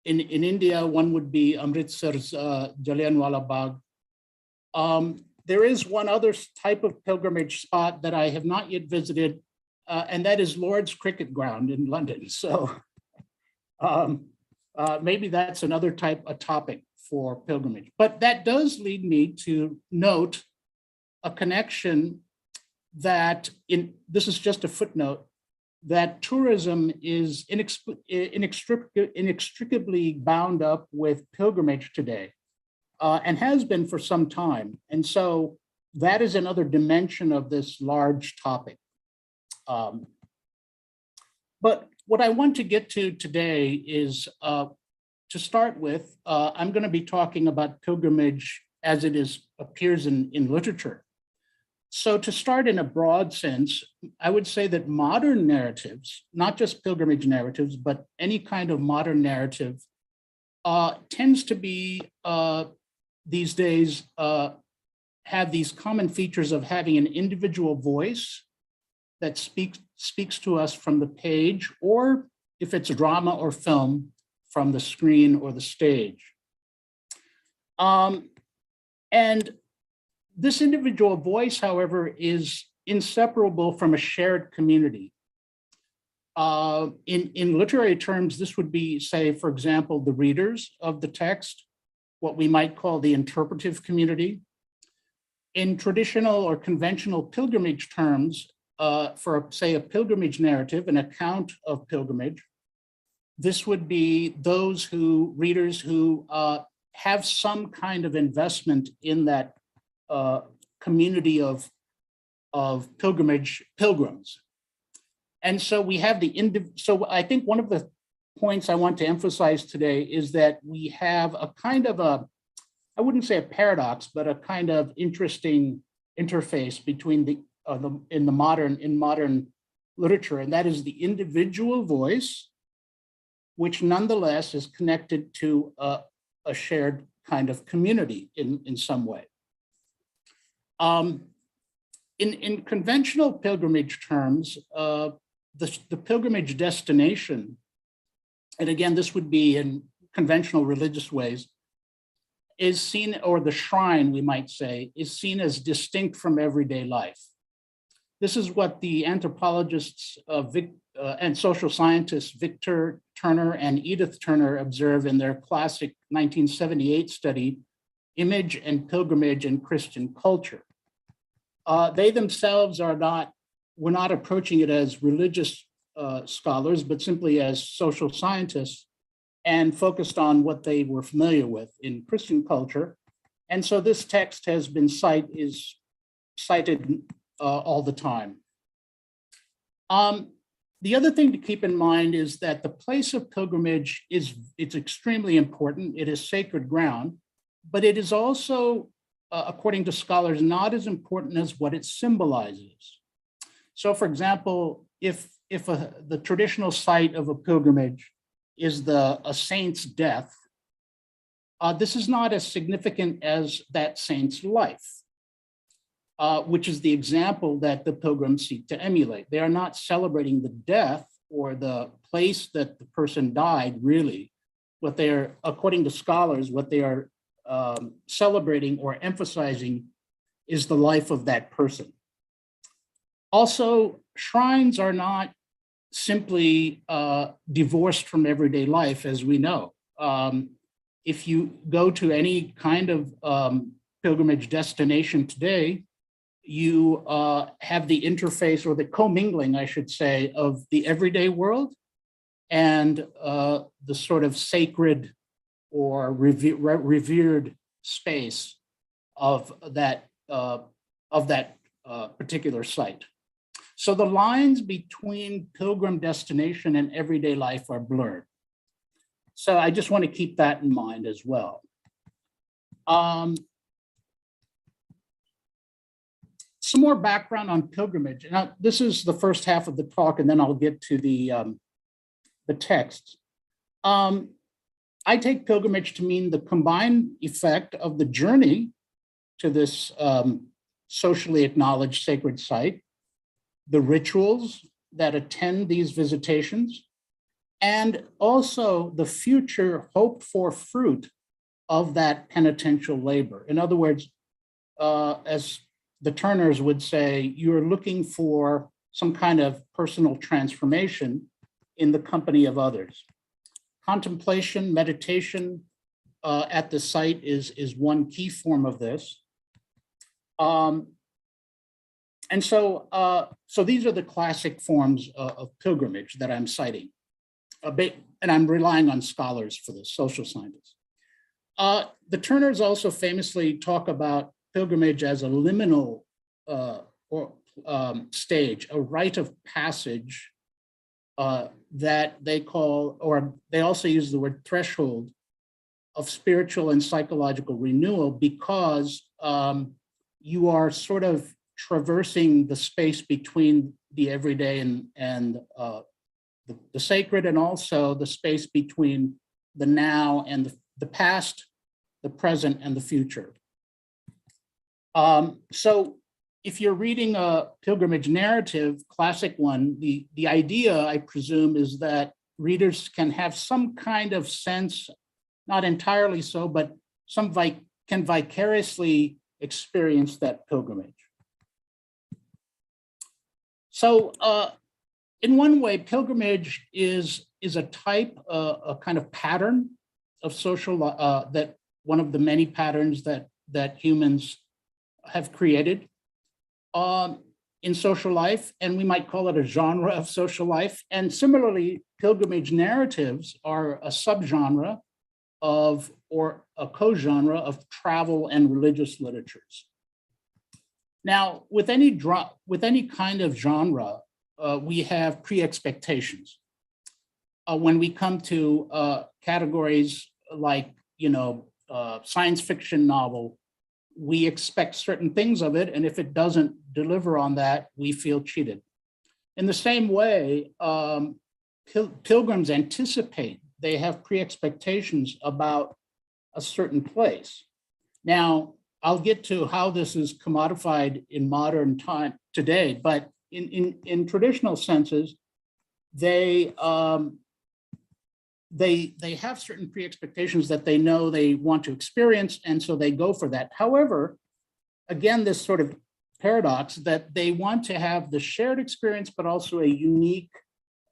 In India, one would be Amritsar's Jallianwala Bagh. There is one other type of pilgrimage spot that I have not yet visited, and that is Lord's Cricket Ground in London. So maybe that's another topic for pilgrimage. But that does lead me to note a connection that this is just a footnote, that tourism is inextricably bound up with pilgrimage today, and has been for some time. And so that is another dimension of this large topic. But what I want to get to today is, to start with, I'm going to be talking about pilgrimage as it appears in literature. So to start in a broad sense, I would say that modern narratives, not just pilgrimage narratives, but any kind of modern narrative, tends to be, these days, have these common features of having an individual voice that speaks to us from the page, or if it's drama or film, from the screen or the stage. And this individual voice, however, is inseparable from a shared community. In literary terms, this would be, say, for example, the readers of the text, what we might call the interpretive community. In traditional or conventional pilgrimage terms, for, say, a pilgrimage narrative, an account of pilgrimage, this would be those readers who have some kind of investment in that community of pilgrims. And so we have so I think one of the points I want to emphasize today is that we have a kind of I wouldn't say a paradox, but a kind of interesting interface between in modern literature, and that is the individual voice, which nonetheless is connected to a shared kind of community in some way. In conventional pilgrimage terms, the pilgrimage destination, and again, this would be in conventional religious ways, is seen, or the shrine, we might say, is seen as distinct from everyday life. This is what the anthropologists and social scientists Victor Turner and Edith Turner observe in their classic 1978 study, Image and Pilgrimage in Christian Culture. They themselves were not approaching it as religious scholars, but simply as social scientists, and focused on what they were familiar with in Christian culture. And so this text has been cited all the time. The other thing to keep in mind is that the place of pilgrimage it's extremely important. It is sacred ground, but it is also, according to scholars, not as important as what it symbolizes. So for example, if the traditional site of a pilgrimage is a saint's death, this is not as significant as that saint's life, which is the example that the pilgrims seek to emulate. They are not celebrating the death or the place that the person died, really. What they are, according to scholars, what they are celebrating or emphasizing is the life of that person. Also, shrines are not simply divorced from everyday life, as we know. If you go to any kind of pilgrimage destination today, you have the interface, or the commingling, I should say, of the everyday world and the sort of sacred or revered space of that particular site. So the lines between pilgrim destination and everyday life are blurred. So I just want to keep that in mind as well. Some more background on pilgrimage. Now, this is the first half of the talk, and then I'll get to the text. I take pilgrimage to mean the combined effect of the journey to this socially acknowledged sacred site, the rituals that attend these visitations, and also the future hoped for fruit of that penitential labor. In other words, as the Turners would say, you're looking for some kind of personal transformation in the company of others. Contemplation, meditation at the site is one key form of this. And so these are the classic forms of pilgrimage that I'm citing. And I'm relying on scholars for this, social scientists. The Turners also famously talk about pilgrimage as a liminal stage, a rite of passage that they call, or they also use the word threshold, of spiritual and psychological renewal, because you are sort of traversing the space between the everyday and the sacred, and also the space between the now and the past, the present, and the future. So if you're reading a pilgrimage narrative, classic one, the idea, I presume, is that readers can have some kind of sense, not entirely so, but can vicariously experience that pilgrimage. So in one way, pilgrimage is a type, a kind of pattern of social, that one of the many patterns that humans have created in social life, and we might call it a genre of social life. And similarly, pilgrimage narratives are a subgenre of, or a co-genre of, travel and religious literatures. Now, with any kind of genre, we have pre-expectations. When we come to categories like, science fiction novel, we expect certain things of it, and if it doesn't deliver on that, we feel cheated. In the same way, pilgrims anticipate, they have pre-expectations about a certain place. Now, I'll get to how this is commodified in modern time today, but in traditional senses, they have certain pre-expectations that they know they want to experience, and so they go for that. However, again, this sort of paradox that they want to have the shared experience, but also a unique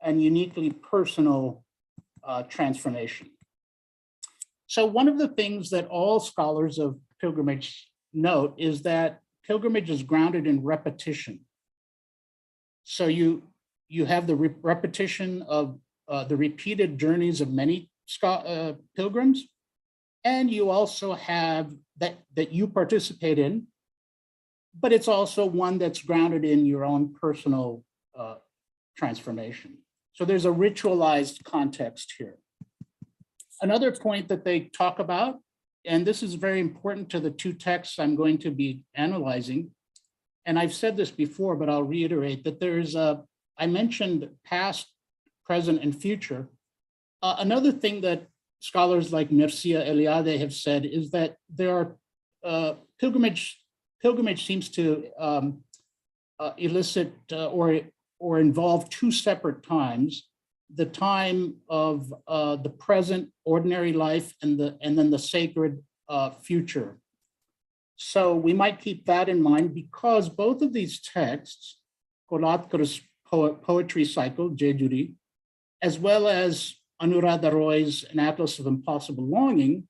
and uniquely personal transformation. So one of the things that all scholars of pilgrimage note is that pilgrimage is grounded in repetition. So you have the repetition of the repeated journeys of many pilgrims, and you also have that you participate in, but it's also one that's grounded in your own personal transformation. So there's a ritualized context here. Another point that they talk about, and this is very important to the two texts I'm going to be analyzing, and I've said this before, but I'll reiterate that there's I mentioned past, present, and future. Another thing that scholars like Mircea Eliade have said is that there are pilgrimage seems to elicit or involve two separate times: the time of the present ordinary life and then the sacred future. So we might keep that in mind, because both of these texts, Kolatkar's poetry cycle, JGU, as well as Anuradha Roy's An Atlas of Impossible Longing,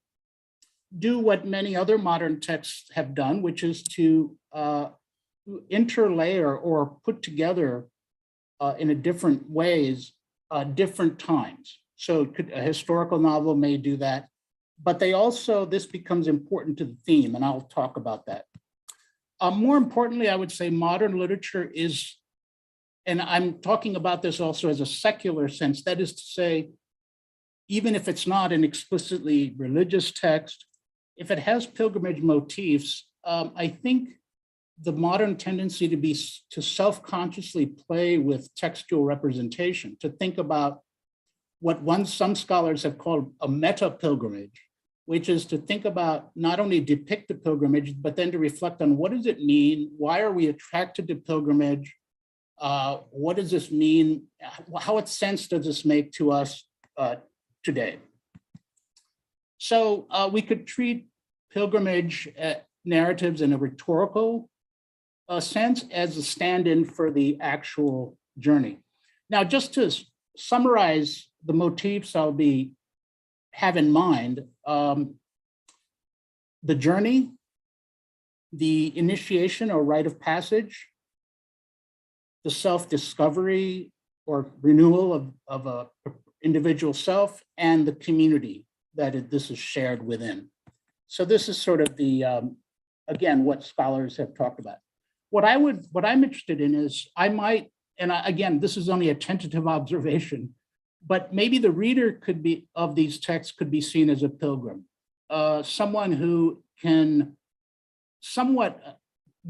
do what many other modern texts have done, which is to interlayer or put together in a different ways, different times. So a historical novel may do that, but they also, this becomes important to the theme, and I'll talk about that. More importantly, I would say modern literature is, and I'm talking about this also as a secular sense, that is to say, even if it's not an explicitly religious text, if it has pilgrimage motifs, I think the modern tendency to self-consciously play with textual representation, to think about what some scholars have called a meta-pilgrimage, which is to think about not only depict the pilgrimage, but then to reflect on what does it mean? Why are we attracted to pilgrimage? What does this mean? What sense does this make to us today? So we could treat pilgrimage narratives in a rhetorical sense as a stand-in for the actual journey. Now, just to summarize the motifs have in mind, the journey, the initiation or rite of passage, the self-discovery or renewal of a individual self, and the community that this is shared within. So this is sort of the, again, what scholars have talked about. What I'm interested in is again, this is only a tentative observation, but maybe the reader of these texts could be seen as a pilgrim, someone who can somewhat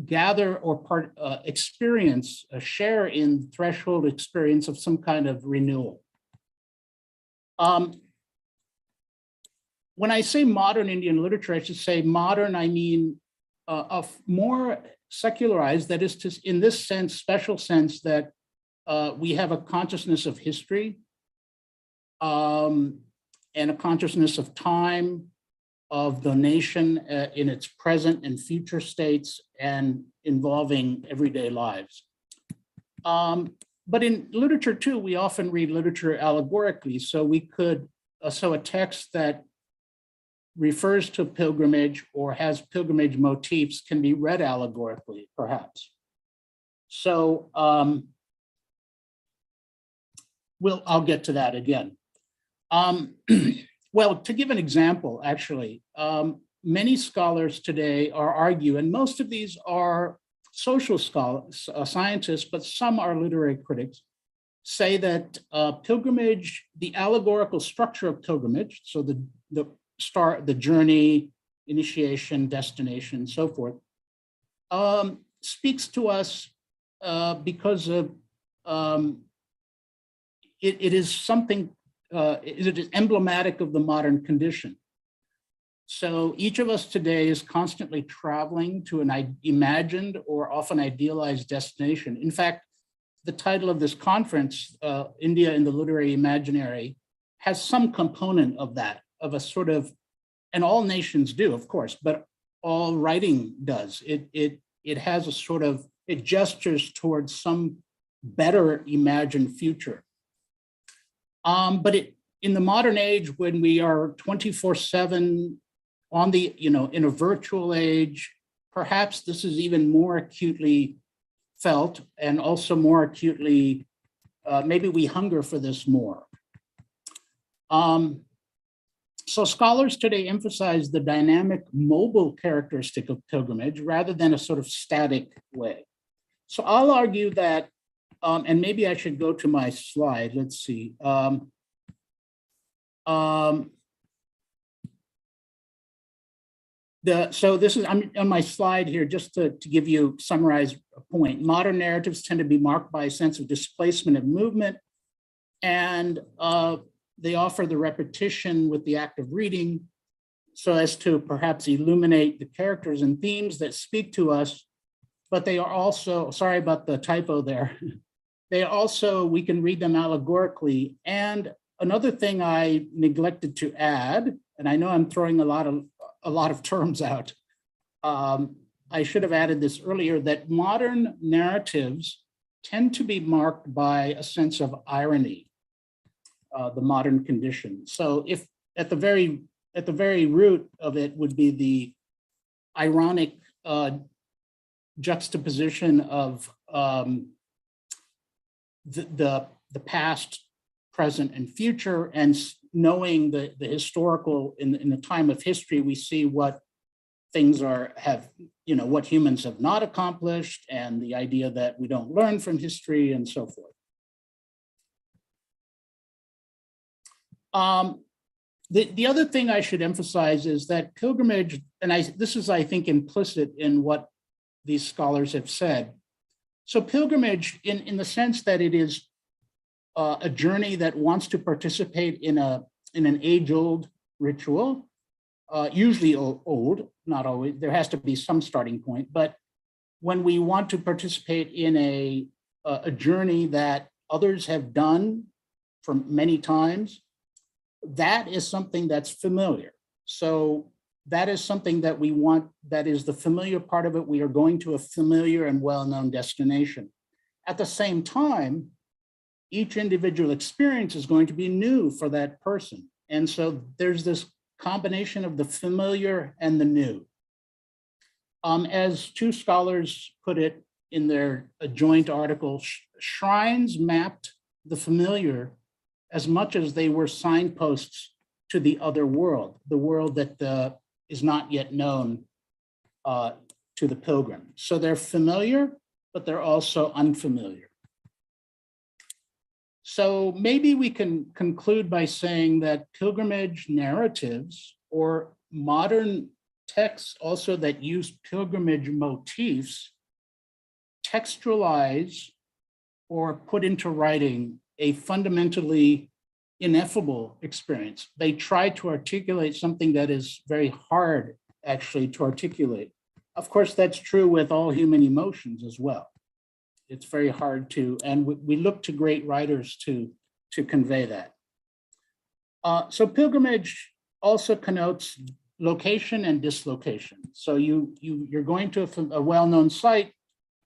gather or experience, share in threshold experience of some kind of renewal. When I say modern Indian literature, I should say modern, I mean of more secularized, that is to, in this sense, special sense that we have a consciousness of history and a consciousness of time, of the nation in its present and future states and involving everyday lives. But in literature too, we often read literature allegorically. So we could, so a text that refers to pilgrimage or has pilgrimage motifs can be read allegorically, perhaps. So I'll get to that again. Well, to give an example, actually, many scholars today argue, and most of these are social scholars, scientists, but some are literary critics, say that pilgrimage, the allegorical structure of pilgrimage, so the journey, initiation, destination, and so forth, speaks to us because of it is something. It is emblematic of the modern condition. So each of us today is constantly traveling to an imagined or often idealized destination. In fact, the title of this conference, India in the Literary Imaginary, has some component of that, of a sort of, and all nations do, of course, but all writing does. It has a sort of, it gestures towards some better imagined future. But in the modern age, when we are 24/7 on the, in a virtual age, perhaps this is even more acutely felt, and also more acutely, maybe we hunger for this more. So scholars today emphasize the dynamic mobile characteristic of pilgrimage rather than a sort of static way. So I'll argue that, and maybe I should go to my slide, let's see. So this is, I'm on my slide here, just to give you, summarize a point. Modern narratives tend to be marked by a sense of displacement and movement, and they offer the repetition with the act of reading so as to perhaps illuminate the characters and themes that speak to us, but they are also, sorry about the typo there, they also, we can read them allegorically. And another thing I neglected to add, and I know I'm throwing a lot of terms out. I should have added this earlier, that modern narratives tend to be marked by a sense of irony, the modern condition. So if at the very root of it would be the ironic juxtaposition of the past, present, and future, and knowing the historical, in the time of history, we see what things what humans have not accomplished, and the idea that we don't learn from history, and so forth. The other thing I should emphasize is that pilgrimage, and this is, I think, implicit in what these scholars have said. So pilgrimage, in the sense that it is a journey that wants to participate in an age-old ritual, usually old, not always, there has to be some starting point, but when we want to participate in a journey that others have done for many times, that is something that's familiar. So that is something that we want, that is the familiar part of it. We are going to a familiar and well-known destination. At the same time, each individual experience is going to be new for that person. And so there's this combination of the familiar and the new. As two scholars put it in their joint article, shrines mapped the familiar as much as they were signposts to the other world, the world that is not yet known to the pilgrim. So they're familiar, but they're also unfamiliar. So maybe we can conclude by saying that pilgrimage narratives, or modern texts also that use pilgrimage motifs, textualize or put into writing a fundamentally ineffable experience. They try to articulate something that is very hard actually to articulate. Of course, that's true with all human emotions as well. It's very hard to, and we look to great writers to convey that. So pilgrimage also connotes location and dislocation. So you're going to a well-known site,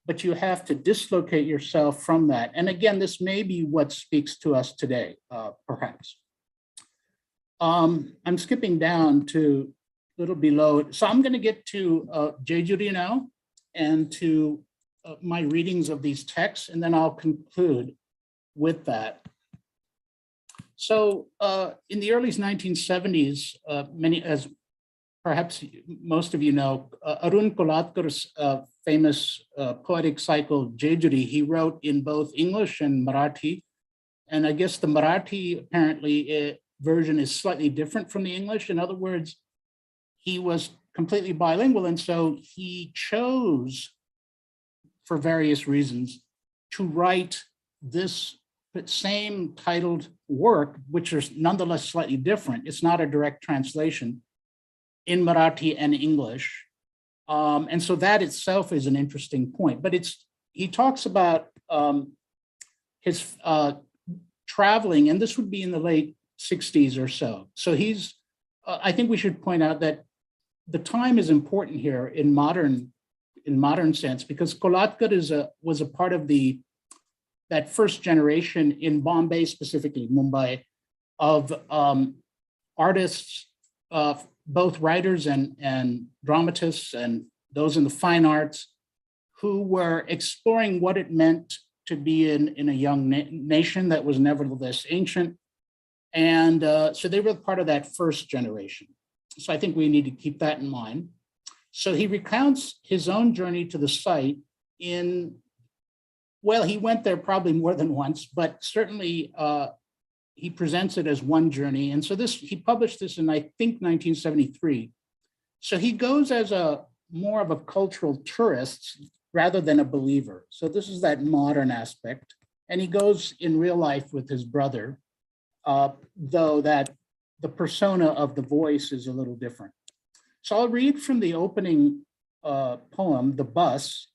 but you have to dislocate yourself from that. And again, this may be what speaks to us today, perhaps. I'm skipping down to a little below. So I'm going to get to JGU now and to my readings of these texts, and then I'll conclude with that. So in the early 1970s, as perhaps most of you know, Arun Kolatkar's famous poetic cycle, JGU, he wrote in both English and Marathi. And I guess the Marathi apparently version is slightly different from the English. In other words, he was completely bilingual. And so he chose, for various reasons, to write this same titled work, which is nonetheless slightly different. It's not a direct translation, in Marathi and English. And so that itself is an interesting point. But he talks about his traveling, and this would be in the late 60s or so. So he's, I think we should point out that the time is important here in modern sense, because Kolhatkar was a part of that first generation in Bombay, specifically Mumbai, of artists, both writers and dramatists and those in the fine arts, who were exploring what it meant to be in a young nation that was nevertheless ancient. And so they were part of that first generation. So I think we need to keep that in mind. So he recounts his own journey to the site well, he went there probably more than once, but certainly he presents it as one journey. And so he published this in, I think, 1973. So he goes as more of a cultural tourist rather than a believer. So this is that modern aspect. And he goes in real life with his brother, though that the persona of the voice is a little different. So I'll read from the opening poem, The Bus,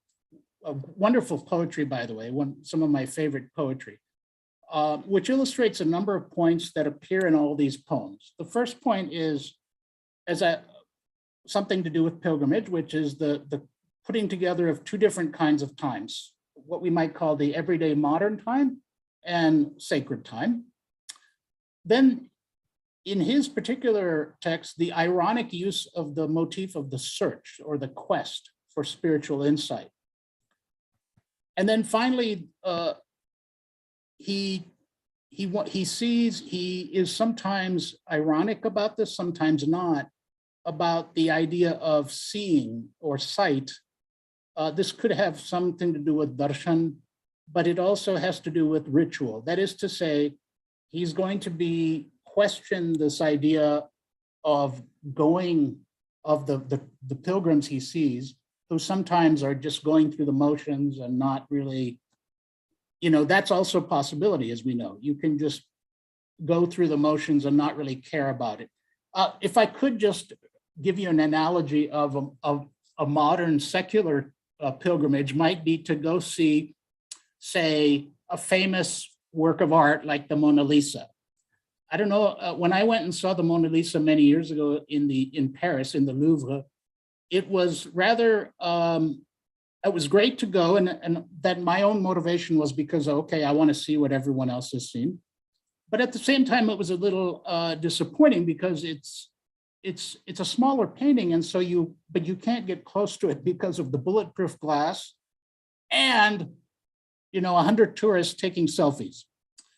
a wonderful poetry, by the way, some of my favorite poetry, which illustrates a number of points that appear in all these poems. The first point is something to do with pilgrimage, which is the putting together of two different kinds of times, what we might call the everyday modern time and sacred time. Then in his particular text, the ironic use of the motif of the search or the quest for spiritual insight. And then finally, he is sometimes ironic about this, sometimes not, about the idea of seeing or sight. This could have something to do with darshan, but it also has to do with ritual. That is to say, he's going to question this idea of going, of the pilgrims he sees, who sometimes are just going through the motions and not really, that's also a possibility, as we know. You can just go through the motions and not really care about it. If I could just give you an analogy of a modern secular pilgrimage, might be to go see, say, a famous work of art like the Mona Lisa. I don't know, when I went and saw the Mona Lisa many years ago in Paris, in the Louvre, it was rather, it was great to go, and that my own motivation was because, okay, I want to see what everyone else has seen. But at the same time, it was a little disappointing because it's a smaller painting, and so you can't get close to it because of the bulletproof glass and 100 tourists taking selfies.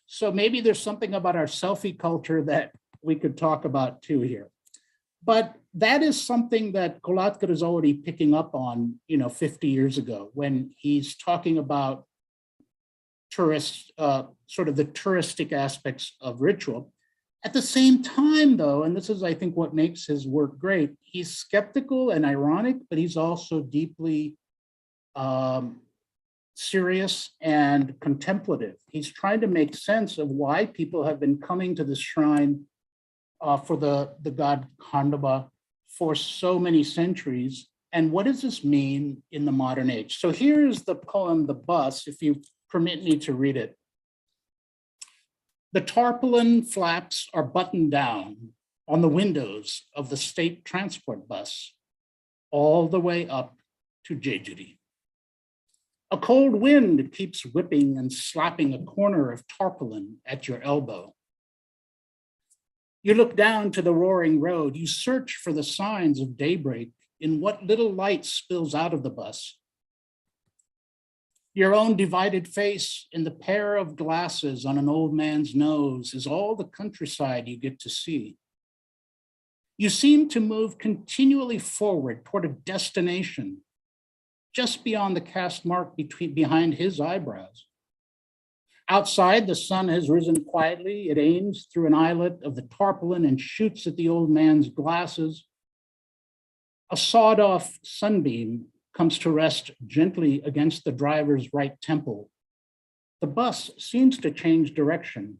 So maybe there's something about our selfie culture that we could talk about too here. But that is something that Kolhatkar is already picking up on, 50 years ago, when he's talking about tourists, sort of the touristic aspects of ritual. At the same time, though, and this is, I think, what makes his work great, he's skeptical and ironic, but he's also deeply serious and contemplative. He's trying to make sense of why people have been coming to this shrine for the god Khandaba for so many centuries. And what does this mean in the modern age? So here's the poem, The Bus, if you permit me to read it. The tarpaulin flaps are buttoned down on the windows of the state transport bus, all the way up to JGU. A cold wind keeps whipping and slapping a corner of tarpaulin at your elbow. You look down to the roaring road. You search for the signs of daybreak in what little light spills out of the bus. Your own divided face in the pair of glasses on an old man's nose is all the countryside you get to see. You seem to move continually forward toward a destination just beyond the cast mark behind his eyebrows. Outside, the sun has risen quietly. It aims through an eyelet of the tarpaulin and shoots at the old man's glasses. A sawed-off sunbeam comes to rest gently against the driver's right temple. The bus seems to change direction.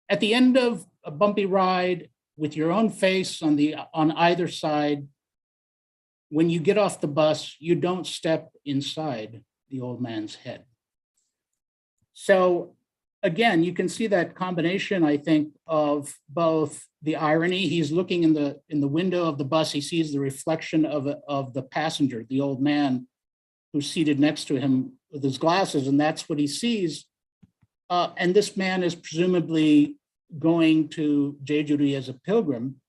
At the end of a bumpy ride, with your own face on either side, when you get off the bus, you don't step inside the old man's head. So again, you can see that combination, I think, of both the irony. He's looking in the window of the bus. He sees the reflection of the passenger, the old man who's seated next to him with his glasses, and that's what he sees. And this man is presumably going to JGU as a pilgrim.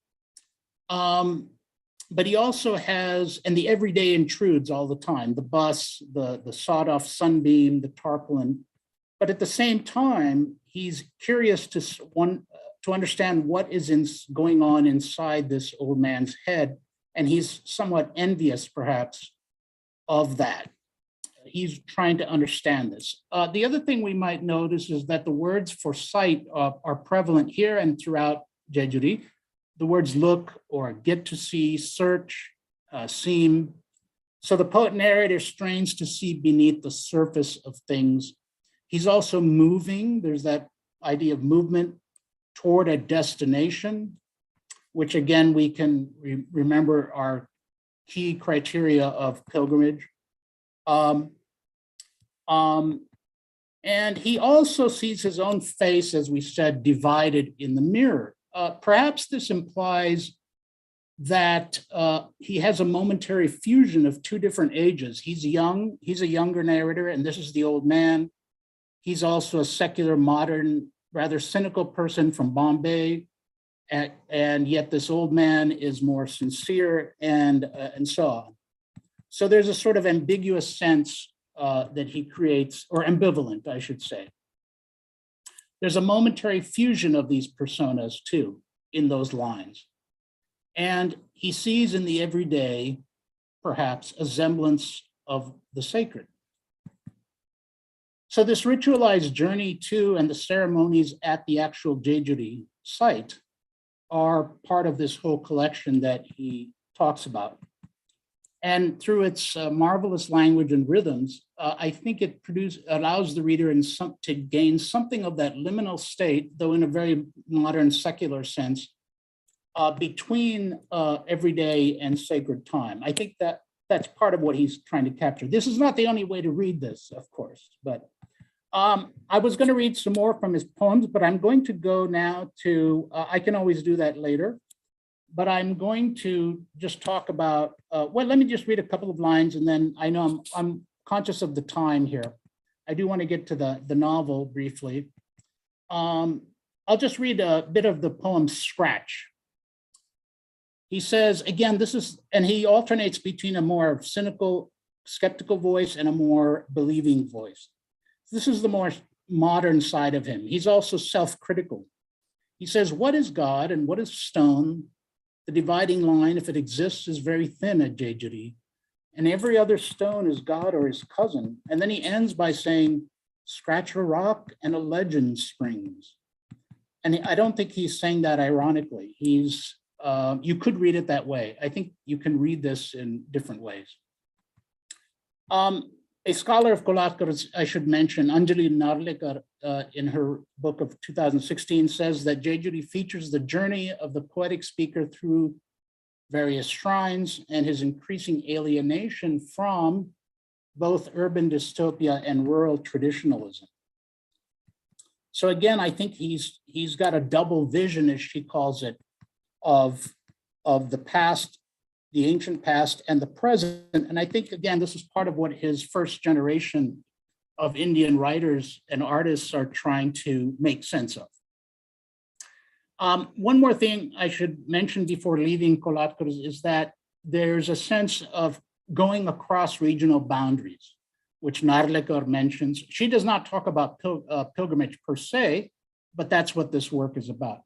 But he also has, and the everyday intrudes all the time, the bus, the sawed-off sunbeam, the tarpaulin. But at the same time, he's curious to understand what is going on inside this old man's head. And he's somewhat envious, perhaps, of that. He's trying to understand this. The other thing we might notice is that the words for sight are prevalent here and throughout JGU. The words look or get to see, search, seem. So the poet narrator strains to see beneath the surface of things. He's also moving. There's that idea of movement toward a destination, which again, we can remember are key criteria of pilgrimage. And he also sees his own face, as we said, divided in the mirror. Perhaps this implies that he has a momentary fusion of two different ages. He's young, he's a younger narrator, and this is the old man. He's also a secular, modern, rather cynical person from Bombay, and yet this old man is more sincere and so on. So there's a sort of ambiguous sense that he creates, or ambivalent, I should say. There's a momentary fusion of these personas too in those lines. And he sees in the everyday, perhaps, a semblance of the sacred. So this ritualized journey to and the ceremonies at the actual JGU site are part of this whole collection that he talks about. And through its marvelous language and rhythms, I think it allows the reader to gain something of that liminal state, though in a very modern secular sense, between everyday and sacred time. I think that's part of what he's trying to capture. This is not the only way to read this, of course, but I was going to read some more from his poems, but I'm going to go now to, I can always do that later, but I'm going to just talk about, well, let me just read a couple of lines, and then I know I'm conscious of the time here. I do want to get to the novel briefly. I'll just read a bit of the poem Scratch. He says, again, this is, and he alternates between a more cynical, skeptical voice and a more believing voice. This is the more modern side of him. He's also self-critical. He says, what is God and what is stone? The dividing line, if it exists, is very thin at JGU, and every other stone is God or his cousin. And then he ends by saying, scratch a rock and a legend springs. And I don't think he's saying that ironically. He's, you could read it that way. I think you can read this in different ways. A scholar of Kolatkar, I should mention, Anjali Narlikar, in her book of 2016, says that JGU features the journey of the poetic speaker through various shrines and his increasing alienation from both urban dystopia and rural traditionalism. So again, I think he's got a double vision, as she calls it, of the past, the ancient past and the present. And I think, again, this is part of what his first generation of Indian writers and artists are trying to make sense of. One more thing I should mention before leaving Kolatkar is that there's a sense of going across regional boundaries, which Narlikar mentions. She does not talk about pilgrimage per se, but that's what this work is about.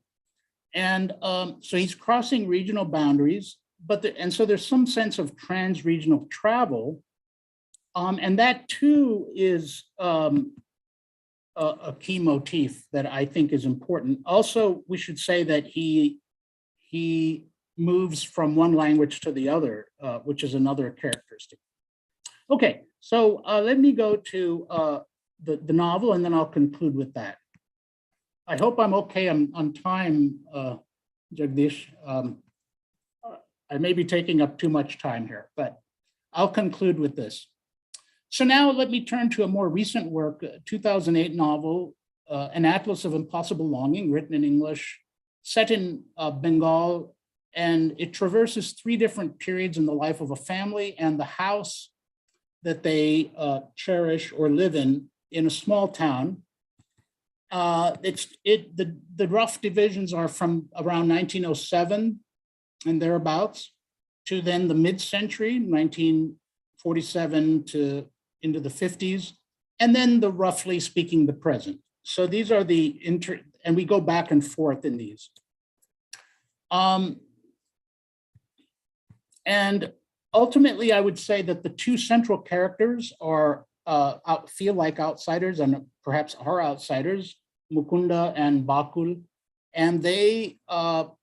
And so he's crossing regional boundaries, and so there's some sense of trans-regional travel, and that too is a key motif that I think is important. Also, we should say that he moves from one language to the other, which is another characteristic. Okay, so let me go to the novel, and then I'll conclude with that. I hope I'm okay on time, Jagdish. I may be taking up too much time here, but I'll conclude with this. So now let me turn to a more recent work, a 2008 novel, An Atlas of Impossible Longing, written in English, set in Bengal, and it traverses 3 different periods in the life of a family and the house that they cherish or live in a small town. The rough divisions are from around 1907 and thereabouts to then the mid-century, 1947 to into the 50s, and then the roughly speaking the present. So these are the and we go back and forth in these. And ultimately, I would say that the 2 central characters are feel like outsiders and perhaps are outsiders, Mukunda and Bakul, and they are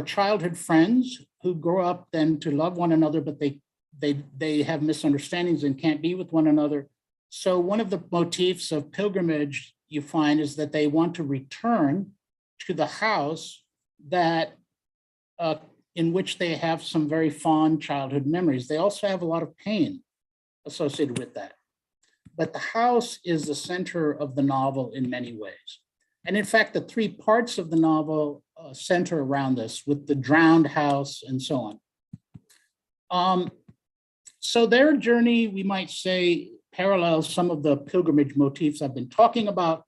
childhood friends who grow up then to love one another, but they have misunderstandings and can't be with one another. So one of the motifs of pilgrimage you find is that they want to return to the house that in which they have some very fond childhood memories. They also have a lot of pain associated with that. But the house is the center of the novel in many ways. And in fact, the 3 parts of the novel center around this, with the drowned house and so on. So their journey, we might say, parallels some of the pilgrimage motifs I've been talking about.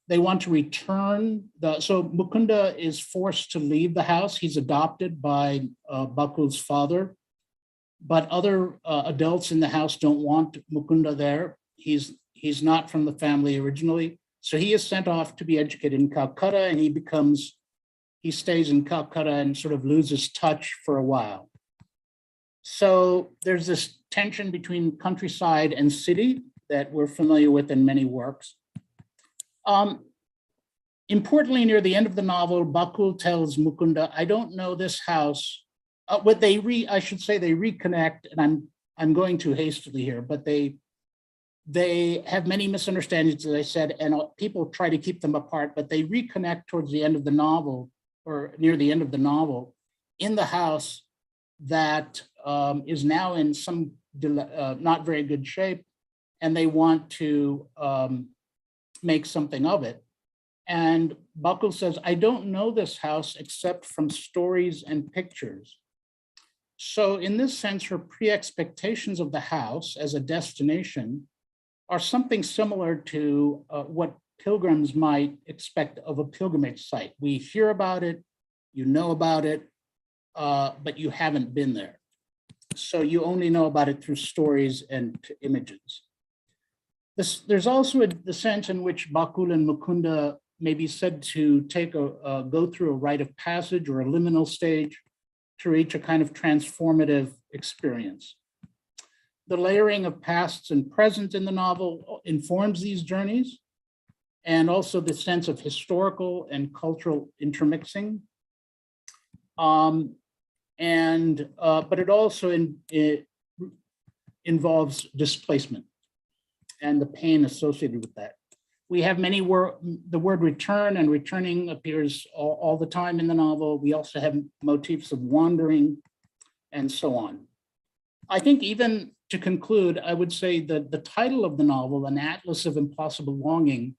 They want to return. So Mukunda is forced to leave the house. He's adopted by Bakul's father, but other adults in the house don't want Mukunda there. He's not from the family originally. So he is sent off to be educated in Calcutta, and he stays in Calcutta and sort of loses touch for a while. So there's this tension between countryside and city that we're familiar with in many works. Importantly, near the end of the novel, Bakul tells Mukunda, I don't know this house. I should say they reconnect, and I'm going too hastily here, but they have many misunderstandings, as I said, and people try to keep them apart, but they reconnect towards the end of the novel, or near the end of the novel, in the house that is now in some not very good shape, and they want to make something of it. And Bakul says, I don't know this house except from stories and pictures. So in this sense, her pre-expectations of the house as a destination are something similar to what pilgrims might expect of a pilgrimage site. We hear about it, you know about it, but you haven't been there. So you only know about it through stories and images. There's also the sense in which Bakul and Mukunda may be said to go through a rite of passage or a liminal stage to reach a kind of transformative experience. The layering of pasts and present in the novel informs these journeys, and also the sense of historical and cultural intermixing. But it also involves displacement and the pain associated with that. We have the word return and returning appears all the time in the novel. We also have motifs of wandering and so on. I think even to conclude, I would say that the title of the novel, An Atlas of Impossible Longing,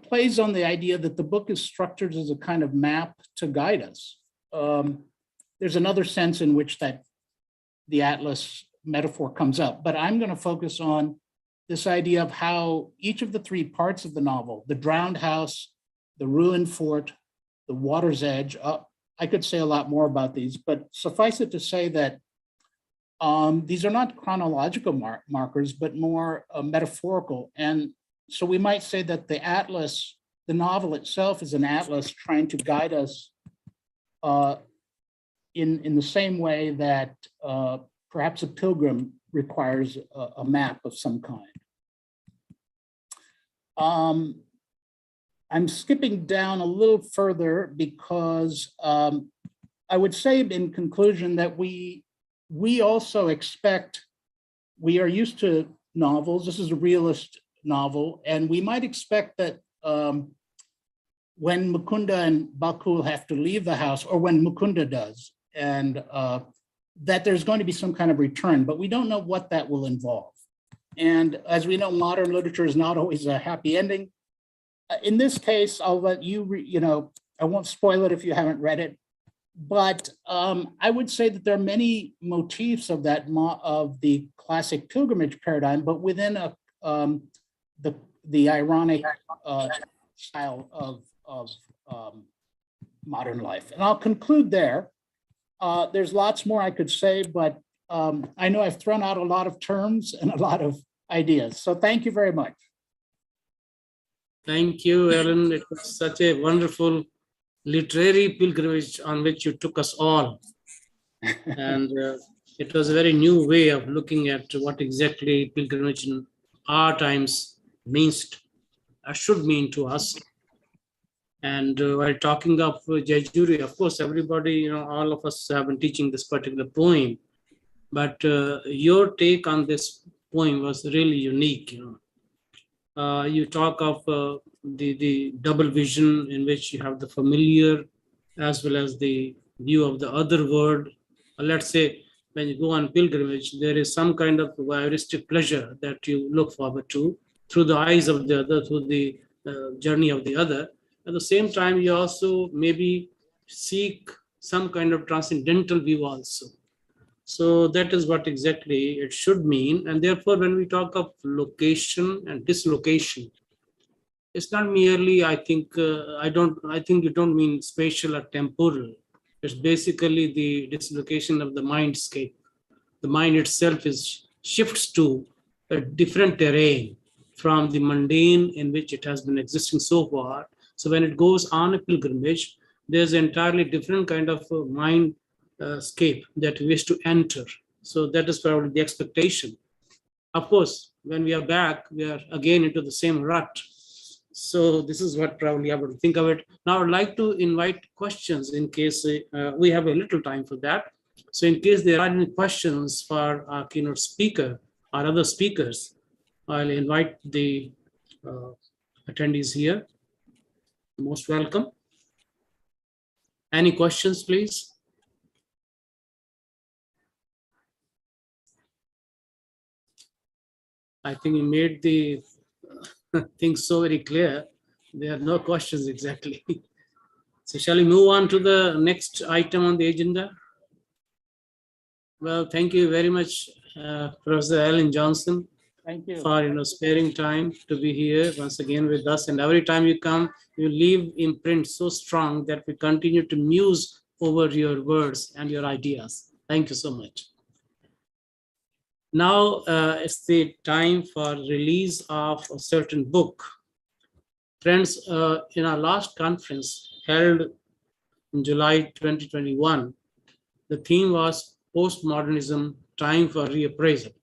plays on the idea that the book is structured as a kind of map to guide us. There's another sense in which that the atlas metaphor comes up, but I'm going to focus on this idea of how each of the 3 parts of the novel, the drowned house, the ruined fort, the water's edge, I could say a lot more about these, but suffice it to say that these are not chronological markers, but more metaphorical. And so we might say that the atlas, the novel itself is an atlas trying to guide us in the same way that perhaps a pilgrim requires a map of some kind. I'm skipping down a little further because I would say in conclusion that we also expect, we are used to novels, this is a realist novel, and we might expect that when Mukunda and Bakul have to leave the house, or when Mukunda does, and that there's going to be some kind of return, but we don't know what that will involve. And as we know, modern literature is not always a happy ending. In this case, I'll let you, I won't spoil it if you haven't read it, but I would say that there are many motifs of that of the classic pilgrimage paradigm, but within the ironic style of modern life. And I'll conclude there. There's lots more I could say, but I know I've thrown out a lot of terms and a lot of ideas. So thank you very much. Thank you, Alan. It was such a wonderful literary pilgrimage on which you took us all. And it was a very new way of looking at what exactly pilgrimage in our times means, should mean to us. And while talking of JGU, of course, everybody, all of us have been teaching this particular poem, but your take on this poem was really unique. You talk of the double vision in which you have the familiar as well as the view of the other world. Let's say when you go on pilgrimage, there is some kind of voyeuristic pleasure that you look forward to through the eyes of the other, through the journey of the other. At the same time, you also maybe seek some kind of transcendental view also. So that is what exactly it should mean. And therefore, when we talk of location and dislocation, it's not merely, I think you don't mean spatial or temporal. It's basically the dislocation of the mindscape. The mind itself shifts to a different terrain from the mundane in which it has been existing so far. So when it goes on a pilgrimage, there's an entirely different kind of mindscape that we wish to enter. So that is probably the expectation. Of course, when we are back, we are again into the same rut. So this is what probably I would think of it. Now I'd like to invite questions in case we have a little time for that. So in case there are any questions for our keynote speaker or other speakers, I'll invite the attendees here. Most welcome. Any questions, please? I think you made the things so very clear. There are no questions exactly. So shall we move on to the next item on the agenda? Well, thank you very much, Professor Alan Johnson. Thank you. For sparing time to be here once again with us. And every time you come, you leave imprint so strong that we continue to muse over your words and your ideas. Thank you so much. Now it's the time for release of a certain book. Friends, in our last conference held in July 2021, the theme was postmodernism, time for reappraisal.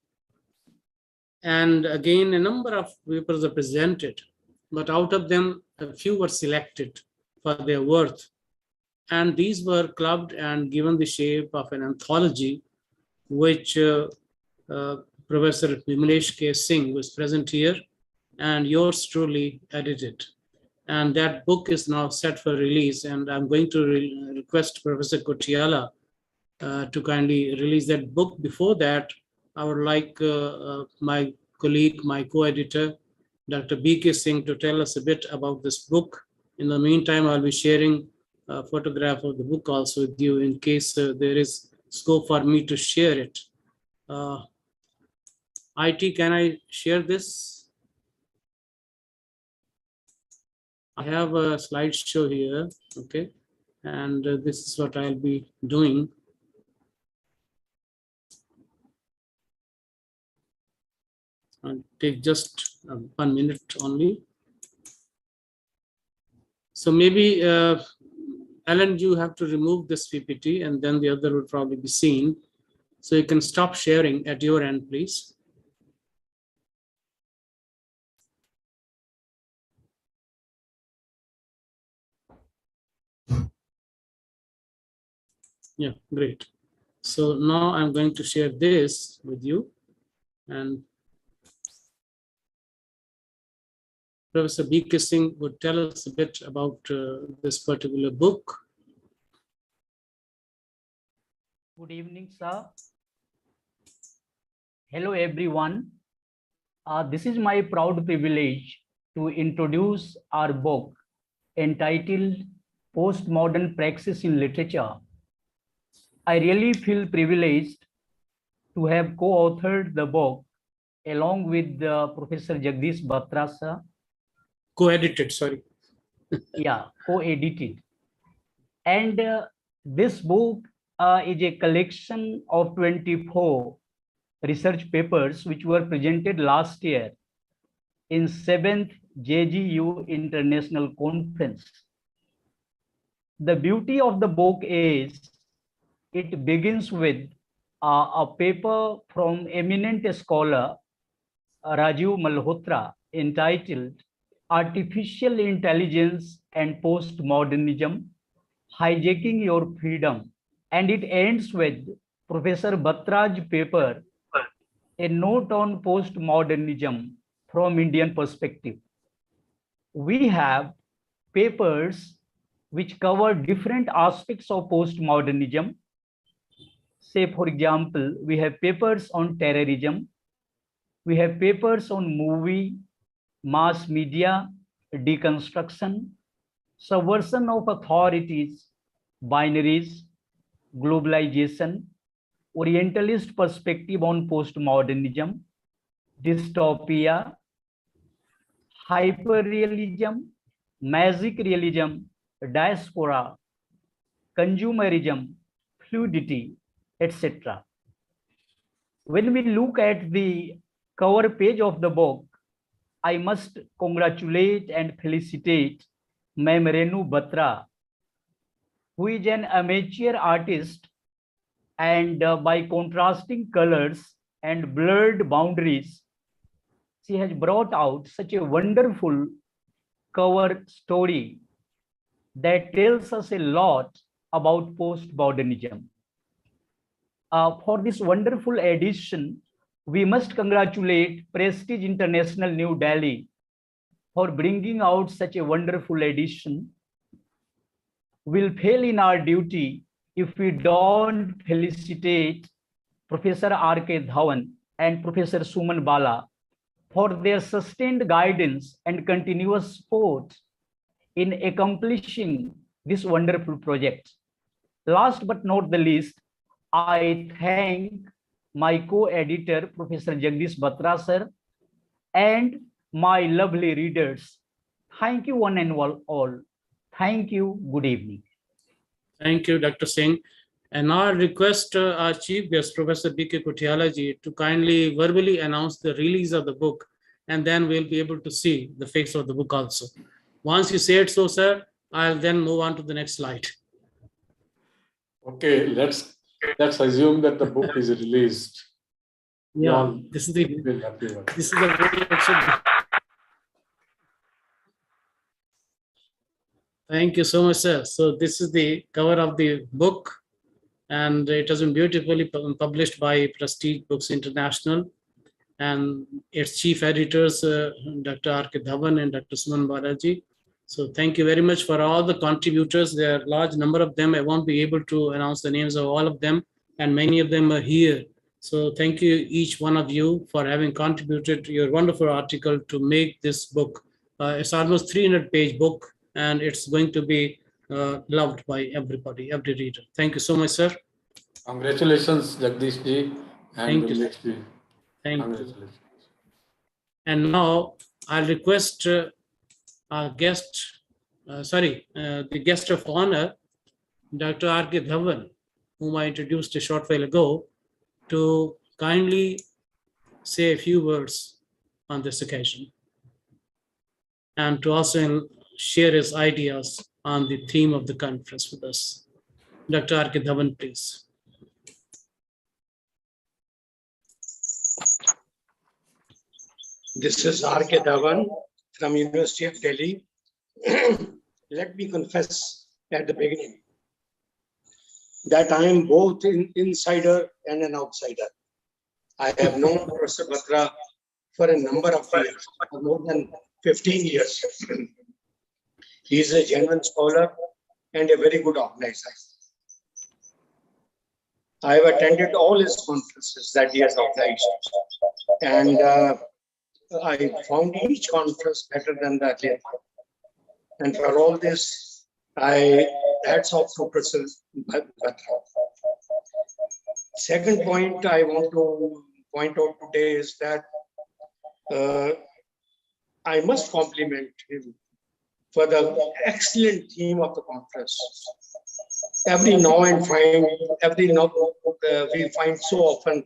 And again, a number of papers are presented, but out of them, a few were selected for their worth. And these were clubbed and given the shape of an anthology, which Professor Vimlesh K. Singh was present here, and yours truly edited. And that book is now set for release, and I'm going to request Professor Kotiala to kindly release that book. Before that, I would like my colleague, my co-editor, Dr. B.K. Singh, to tell us a bit about this book. In the meantime, I'll be sharing a photograph of the book also with you in case there is scope for me to share it. IT, can I share this? I have a slideshow here, okay? And this is what I'll be doing. I'll take just 1 minute only. So maybe, Alan, you have to remove this PPT and then the other will probably be seen. So you can stop sharing at your end, please. Yeah, great. So now I'm going to share this with you. And Professor B.K. Singh would tell us a bit about this particular book. Good evening, sir. Hello, everyone. This is my proud privilege to introduce our book entitled Postmodern Praxis in Literature. I really feel privileged to have co-authored the book along with Professor Jagdish Batra sir. Co-edited, sorry. Yeah, co-edited. And this book is a collection of 24 research papers which were presented last year in 7th JGU International Conference. The beauty of the book is it begins with a paper from eminent scholar Rajiv Malhotra entitled Artificial Intelligence and Postmodernism, Hijacking Your Freedom. And it ends with Professor Batra's paper, A Note on Postmodernism from Indian Perspective. We have papers which cover different aspects of postmodernism. Say, for example, we have papers on terrorism, we have papers on movie, mass media, deconstruction, subversion of authorities, binaries, globalization, Orientalist perspective on postmodernism, dystopia, hyperrealism, magic realism, diaspora, consumerism, fluidity, etc. When we look at the cover page of the book, I must congratulate and felicitate Ma'am Renu Batra, who is an amateur artist, and by contrasting colors and blurred boundaries, she has brought out such a wonderful cover story that tells us a lot about postmodernism. For this wonderful edition, we must congratulate Prestige International New Delhi for bringing out such a wonderful edition. We'll fail in our duty if we don't felicitate Professor R.K. Dhawan and Professor Suman Bala for their sustained guidance and continuous support in accomplishing this wonderful project. Last but not the least, I thank my co-editor, Professor Jagdish Batra sir, and my lovely readers. Thank you one and all. Thank you. Good evening. Thank you, Dr. Singh. And now I request our chief guest, Professor B.K. Kotiala ji, to kindly verbally announce the release of the book, and then we'll be able to see the face of the book also. Once you say it so, sir, I'll then move on to the next slide. Okay, let's assume that the book is released. Yeah, this is the way it should be. Thank you so much, sir. So this is the cover of the book, and it has been beautifully published by Prestige Books International, and its chief editors, Dr. R.K. Dhawan and Dr. Suman Balaji. So thank you very much for all the contributors. There are a large number of them. I won't be able to announce the names of all of them, and many of them are here. So thank you, each one of you, for having contributed to your wonderful article to make this book. It's almost 300-page book, and it's going to be loved by everybody, every reader. Thank you so much, sir. Congratulations, Jagdish ji. Thank you. Thank you. And now I'll request our guest, the guest of honor, Dr. R.K. Dhawan, whom I introduced a short while ago, to kindly say a few words on this occasion, and to also share his ideas on the theme of the conference with us. Dr. R.K. Dhawan, please. This is R.K. Dhawan from University of Delhi. Let me confess at the beginning that I am both an insider and an outsider. I have known Professor Batra for a number of years, for more than 15 years. He is a genuine scholar and a very good organizer. I have attended all his conferences that he has organized. And I found each conference better than the earlier. And for all this, hats off to Professor Batra. Second point I want to point out today is that I must compliment him for the excellent theme of the conference. Every now and we find so often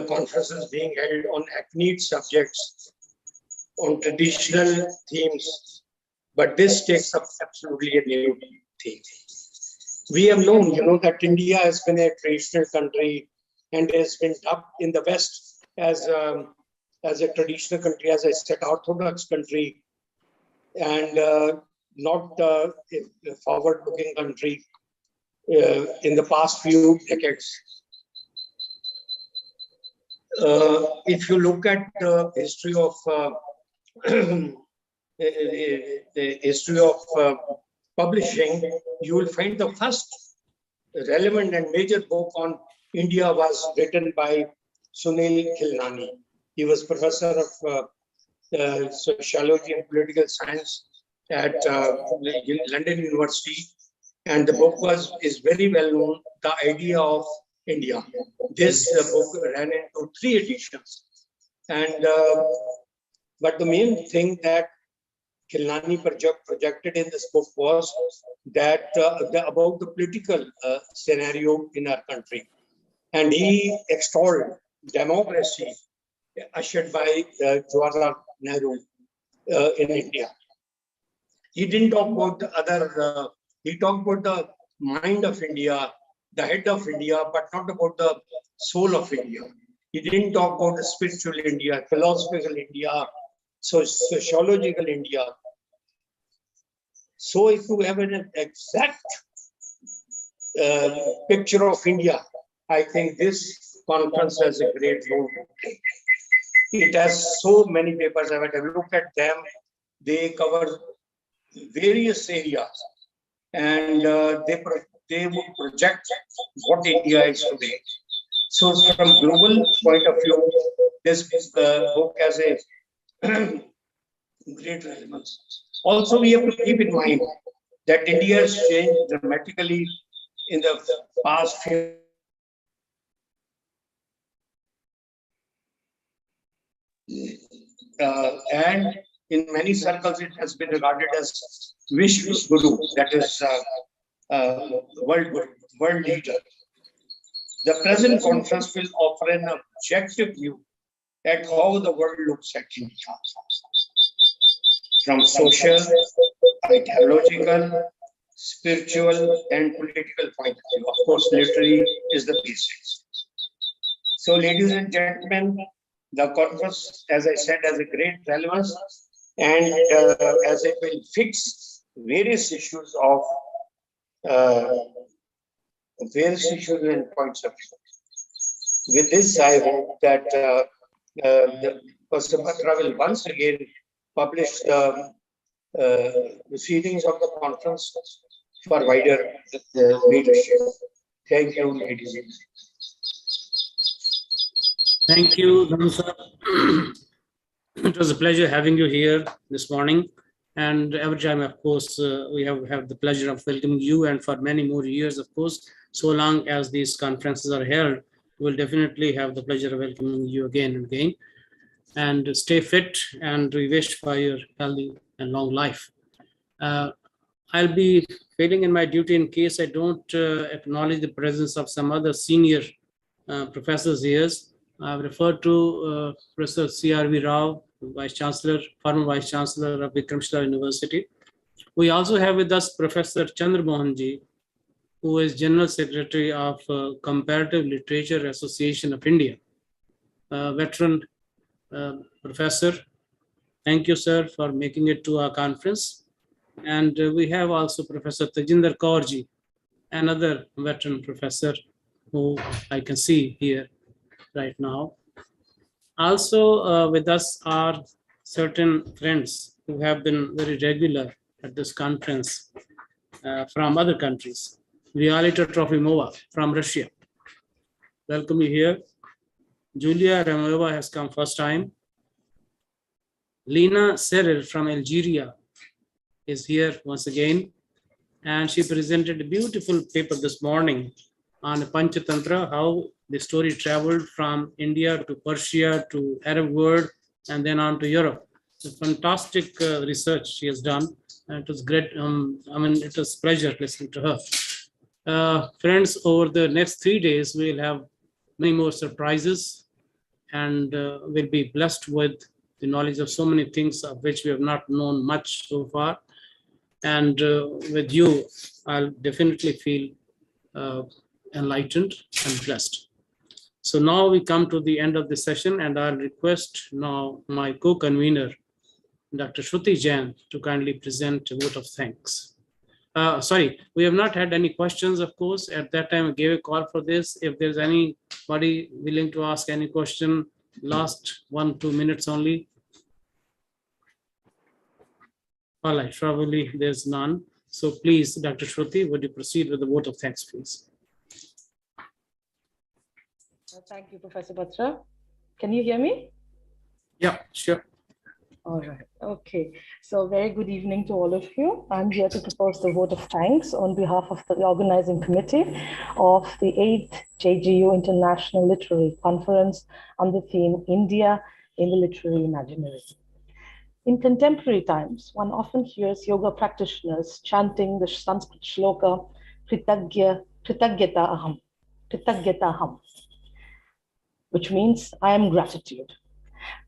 conferences being held on hackneyed subjects, on traditional themes, but this takes up absolutely a new theme. We have known, that India has been a traditional country and has been dubbed in the West as a traditional country, as I said, orthodox country, and not a forward-looking country in the past few decades. If you look at the history of publishing, you will find the first relevant and major book on India was written by Sunil Khilnani. He was professor of sociology and political science at London University, and the book is very well known, The Idea of India. This book ran into 3 editions, and but the main thing that Khilnani projected in this book was that about the political scenario in our country, and he extolled democracy ushered by Jawaharlal Nehru in India. He didn't talk about the other. He talked about the mind of India, the head of India, but not about the soul of India. He didn't talk about the spiritual India, philosophical India, sociological India. So if you have an exact picture of India, I think this conference has a great role to play. It has so many papers. I have looked at them. They cover various areas, and they would project what India is today. So from global point of view, this book has a great relevance. Also, we have to keep in mind that India has changed dramatically in the past few and in many circles, it has been regarded as Vishwa Guru, that is world leader. The present conference will offer an objective view at how the world looks at India, from social, ideological, spiritual, and political point of view. Of course, literary is the basics. So, ladies and gentlemen, the conference, as I said, has a great relevance, and as it will fix various issues of and points of view. With this, I hope that Professor Batra will once again publish the proceedings of the conference for wider readership. Thank you, ladies and gentlemen. Thank you, Dhanu sir. It was a pleasure having you here this morning. And every time, of course, we have the pleasure of welcoming you, and for many more years, of course, so long as these conferences are held, we'll definitely have the pleasure of welcoming you again and again. And stay fit, and we wish for your healthy and long life. I'll be failing in my duty in case I don't acknowledge the presence of some other senior professors here. I've referred to Professor C.R.V. Rao, Vice Chancellor, former Vice Chancellor of Vikramshila University. We also have with us Professor Chandra Mohanji, who is General Secretary of Comparative Literature Association of India, veteran professor. Thank you, sir, for making it to our conference. And we have also Professor Tajinder Kaurji, another veteran professor who I can see here right now. Also with us are certain friends who have been very regular at this conference from other countries. Violeta Trofimova from Russia. Welcome you here. Julia Ramoeva has come first time. Lina Seril from Algeria is here once again, and she presented a beautiful paper this morning on Panchatantra, how the story traveled from India to Persia to Arab world and then on to Europe. It's a fantastic research she has done, and it was great. It was pleasure listening to her. Friends, over the next 3 days, we'll have many more surprises, and we'll be blessed with the knowledge of so many things of which we have not known much so far. And with you, I'll definitely feel enlightened and blessed. So now we come to the end of the session, and I'll request now my co-convener, Dr. Shruti Jain, to kindly present a vote of thanks. Sorry, we have not had any questions, of course. At that time, I gave a call for this. If there's anybody willing to ask any question, last 1-2 minutes only. All right, probably there's none. So please, Dr. Shruti, would you proceed with the vote of thanks, please? Thank you, Professor Batra. Can you hear me? Yeah, sure. All right. Okay. So very good evening to all of you. I'm here to propose the vote of thanks on behalf of the organizing committee of the 8th JGU International Literary Conference on the theme India in the Literary Imaginary. In contemporary times, one often hears yoga practitioners chanting the Sanskrit shloka Kritagyata Aham, which means I am gratitude.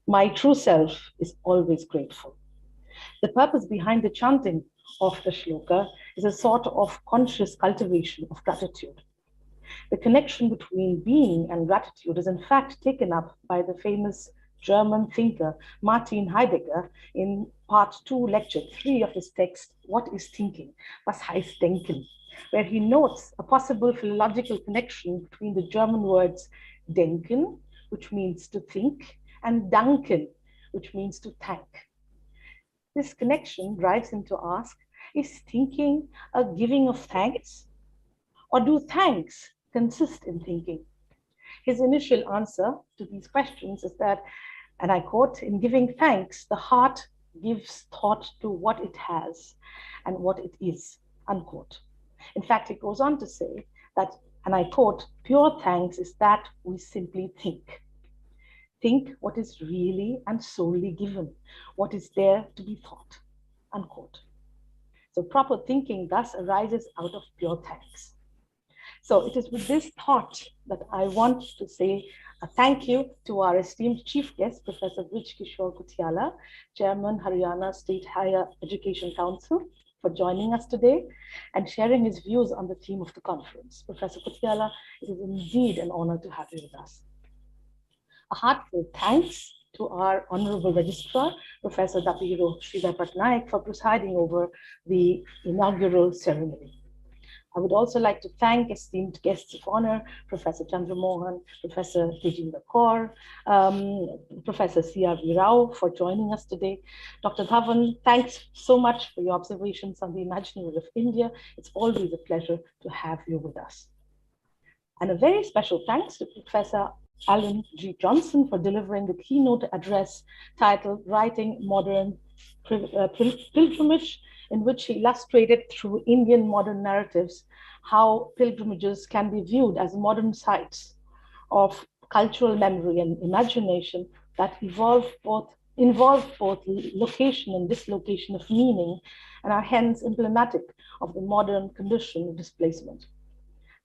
My true self is always grateful. The purpose behind the chanting of the shloka is a sort of conscious cultivation of gratitude. The connection between being and gratitude is in fact taken up by the famous German thinker Martin Heidegger in part 2, lecture 3 of his text, What is Thinking? Was heißt Denken? Where he notes a possible philological connection between the German words denken, which means to think, and danken, which means to thank. This connection drives him to ask, is thinking a giving of thanks? Or do thanks consist in thinking? His initial answer to these questions is that, and I quote, in giving thanks, the heart gives thought to what it has and what it is, unquote. In fact, it goes on to say that, and I quote, pure thanks is that we simply think. Think what is really and solely given, what is there to be thought, unquote. So proper thinking thus arises out of pure thanks. So it is with this thought that I want to say a thank you to our esteemed chief guest, Professor Brij Kishore Kutiala, Chairman, Haryana State Higher Education Council, for joining us today and sharing his views on the theme of the conference. Professor Kutiala, it is indeed an honor to have you with us. A heartfelt thanks to our Honorable Registrar, Professor Dapiro Sridhar Patnaik, for presiding over the inaugural ceremony. I would also like to thank esteemed guests of honor, Professor Chandramohan, Professor Tejinder Kaur, Professor C.R.V. Rao for joining us today. Dr. Dhawan, thanks so much for your observations on the imaginary of India. It's always a pleasure to have you with us. And a very special thanks to Professor Alan G. Johnson for delivering the keynote address titled Writing Modern Pilgrimage, in which he illustrated through Indian modern narratives how pilgrimages can be viewed as modern sites of cultural memory and imagination that involve both location and dislocation of meaning and are hence emblematic of the modern condition of displacement.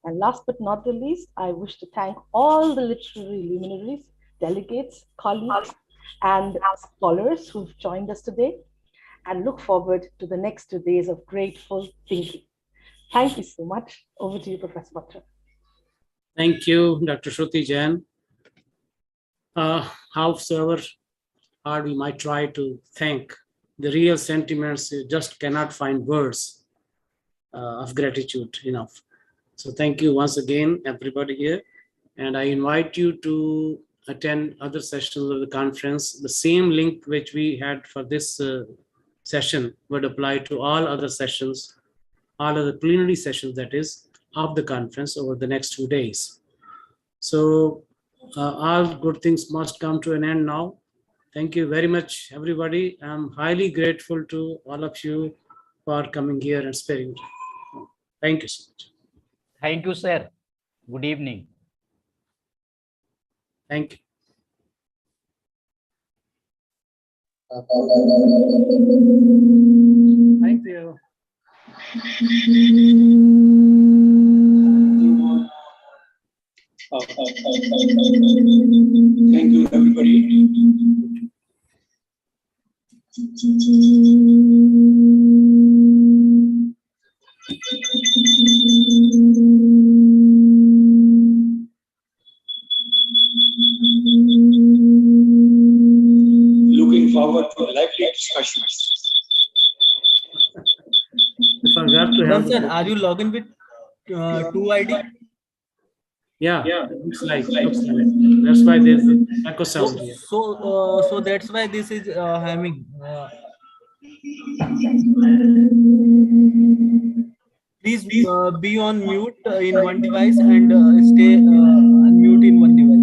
And last but not the least, I wish to thank all the literary luminaries, delegates, colleagues, and scholars who've joined us today, and look forward to the next 2 days of grateful thinking. Thank you so much. Over to you, Professor Batra. Thank you, Dr. Shruti Jain. However hard we might try to thank, the real sentiments, you just cannot find words of gratitude enough. So thank you once again, everybody here. And I invite you to attend other sessions of the conference. The same link which we had for this session would apply to all other sessions, all other plenary sessions, that is, of the conference over the next 2 days. So all good things must come to an end now. Thank you very much, everybody. I'm highly grateful to all of you for coming here and sparing time. Thank you so much. Thank you, sir. Good evening. Thank you. Thank you. Thank you, everybody. Looking forward to a lively discussion. I forgot to have. Sir, are you logging with 2ID? Yeah, looks like. That's why there's the echo sound here. So that's why this is having. Please be on mute in one device and stay unmute in one device.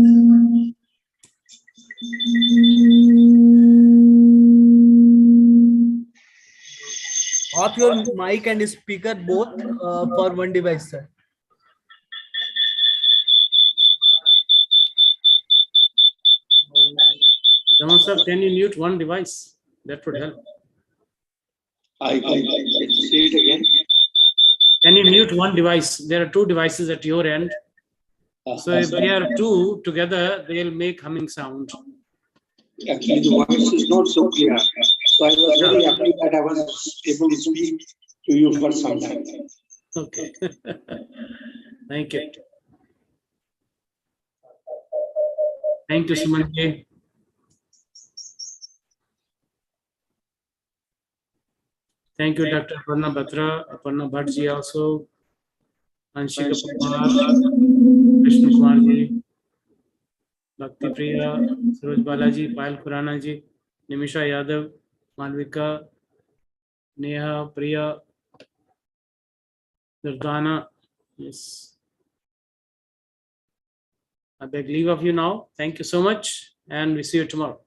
Off your mic and speaker both for one device, sir. Dhawan sir, can you mute one device? That would help. I say it again. Can you mute one device? There are two devices at your end. So if they are two together, they'll make humming sound. Actually, the voice is not so clear. So I was very happy that I was able to speak to you for some time. Okay. Thank you. Thank you, Sumanji. Thank you, Dr. Aparna Batra, Aparna Bhattji also, Anshika Kumar, Krishna Kumar ji, Bhakti Priya, Suraj Balaji, Payal Khurana ji, Nimisha Yadav, Malvika, Neha, Priya, Dardana. Yes. I beg leave of you now. Thank you so much, and we see you tomorrow.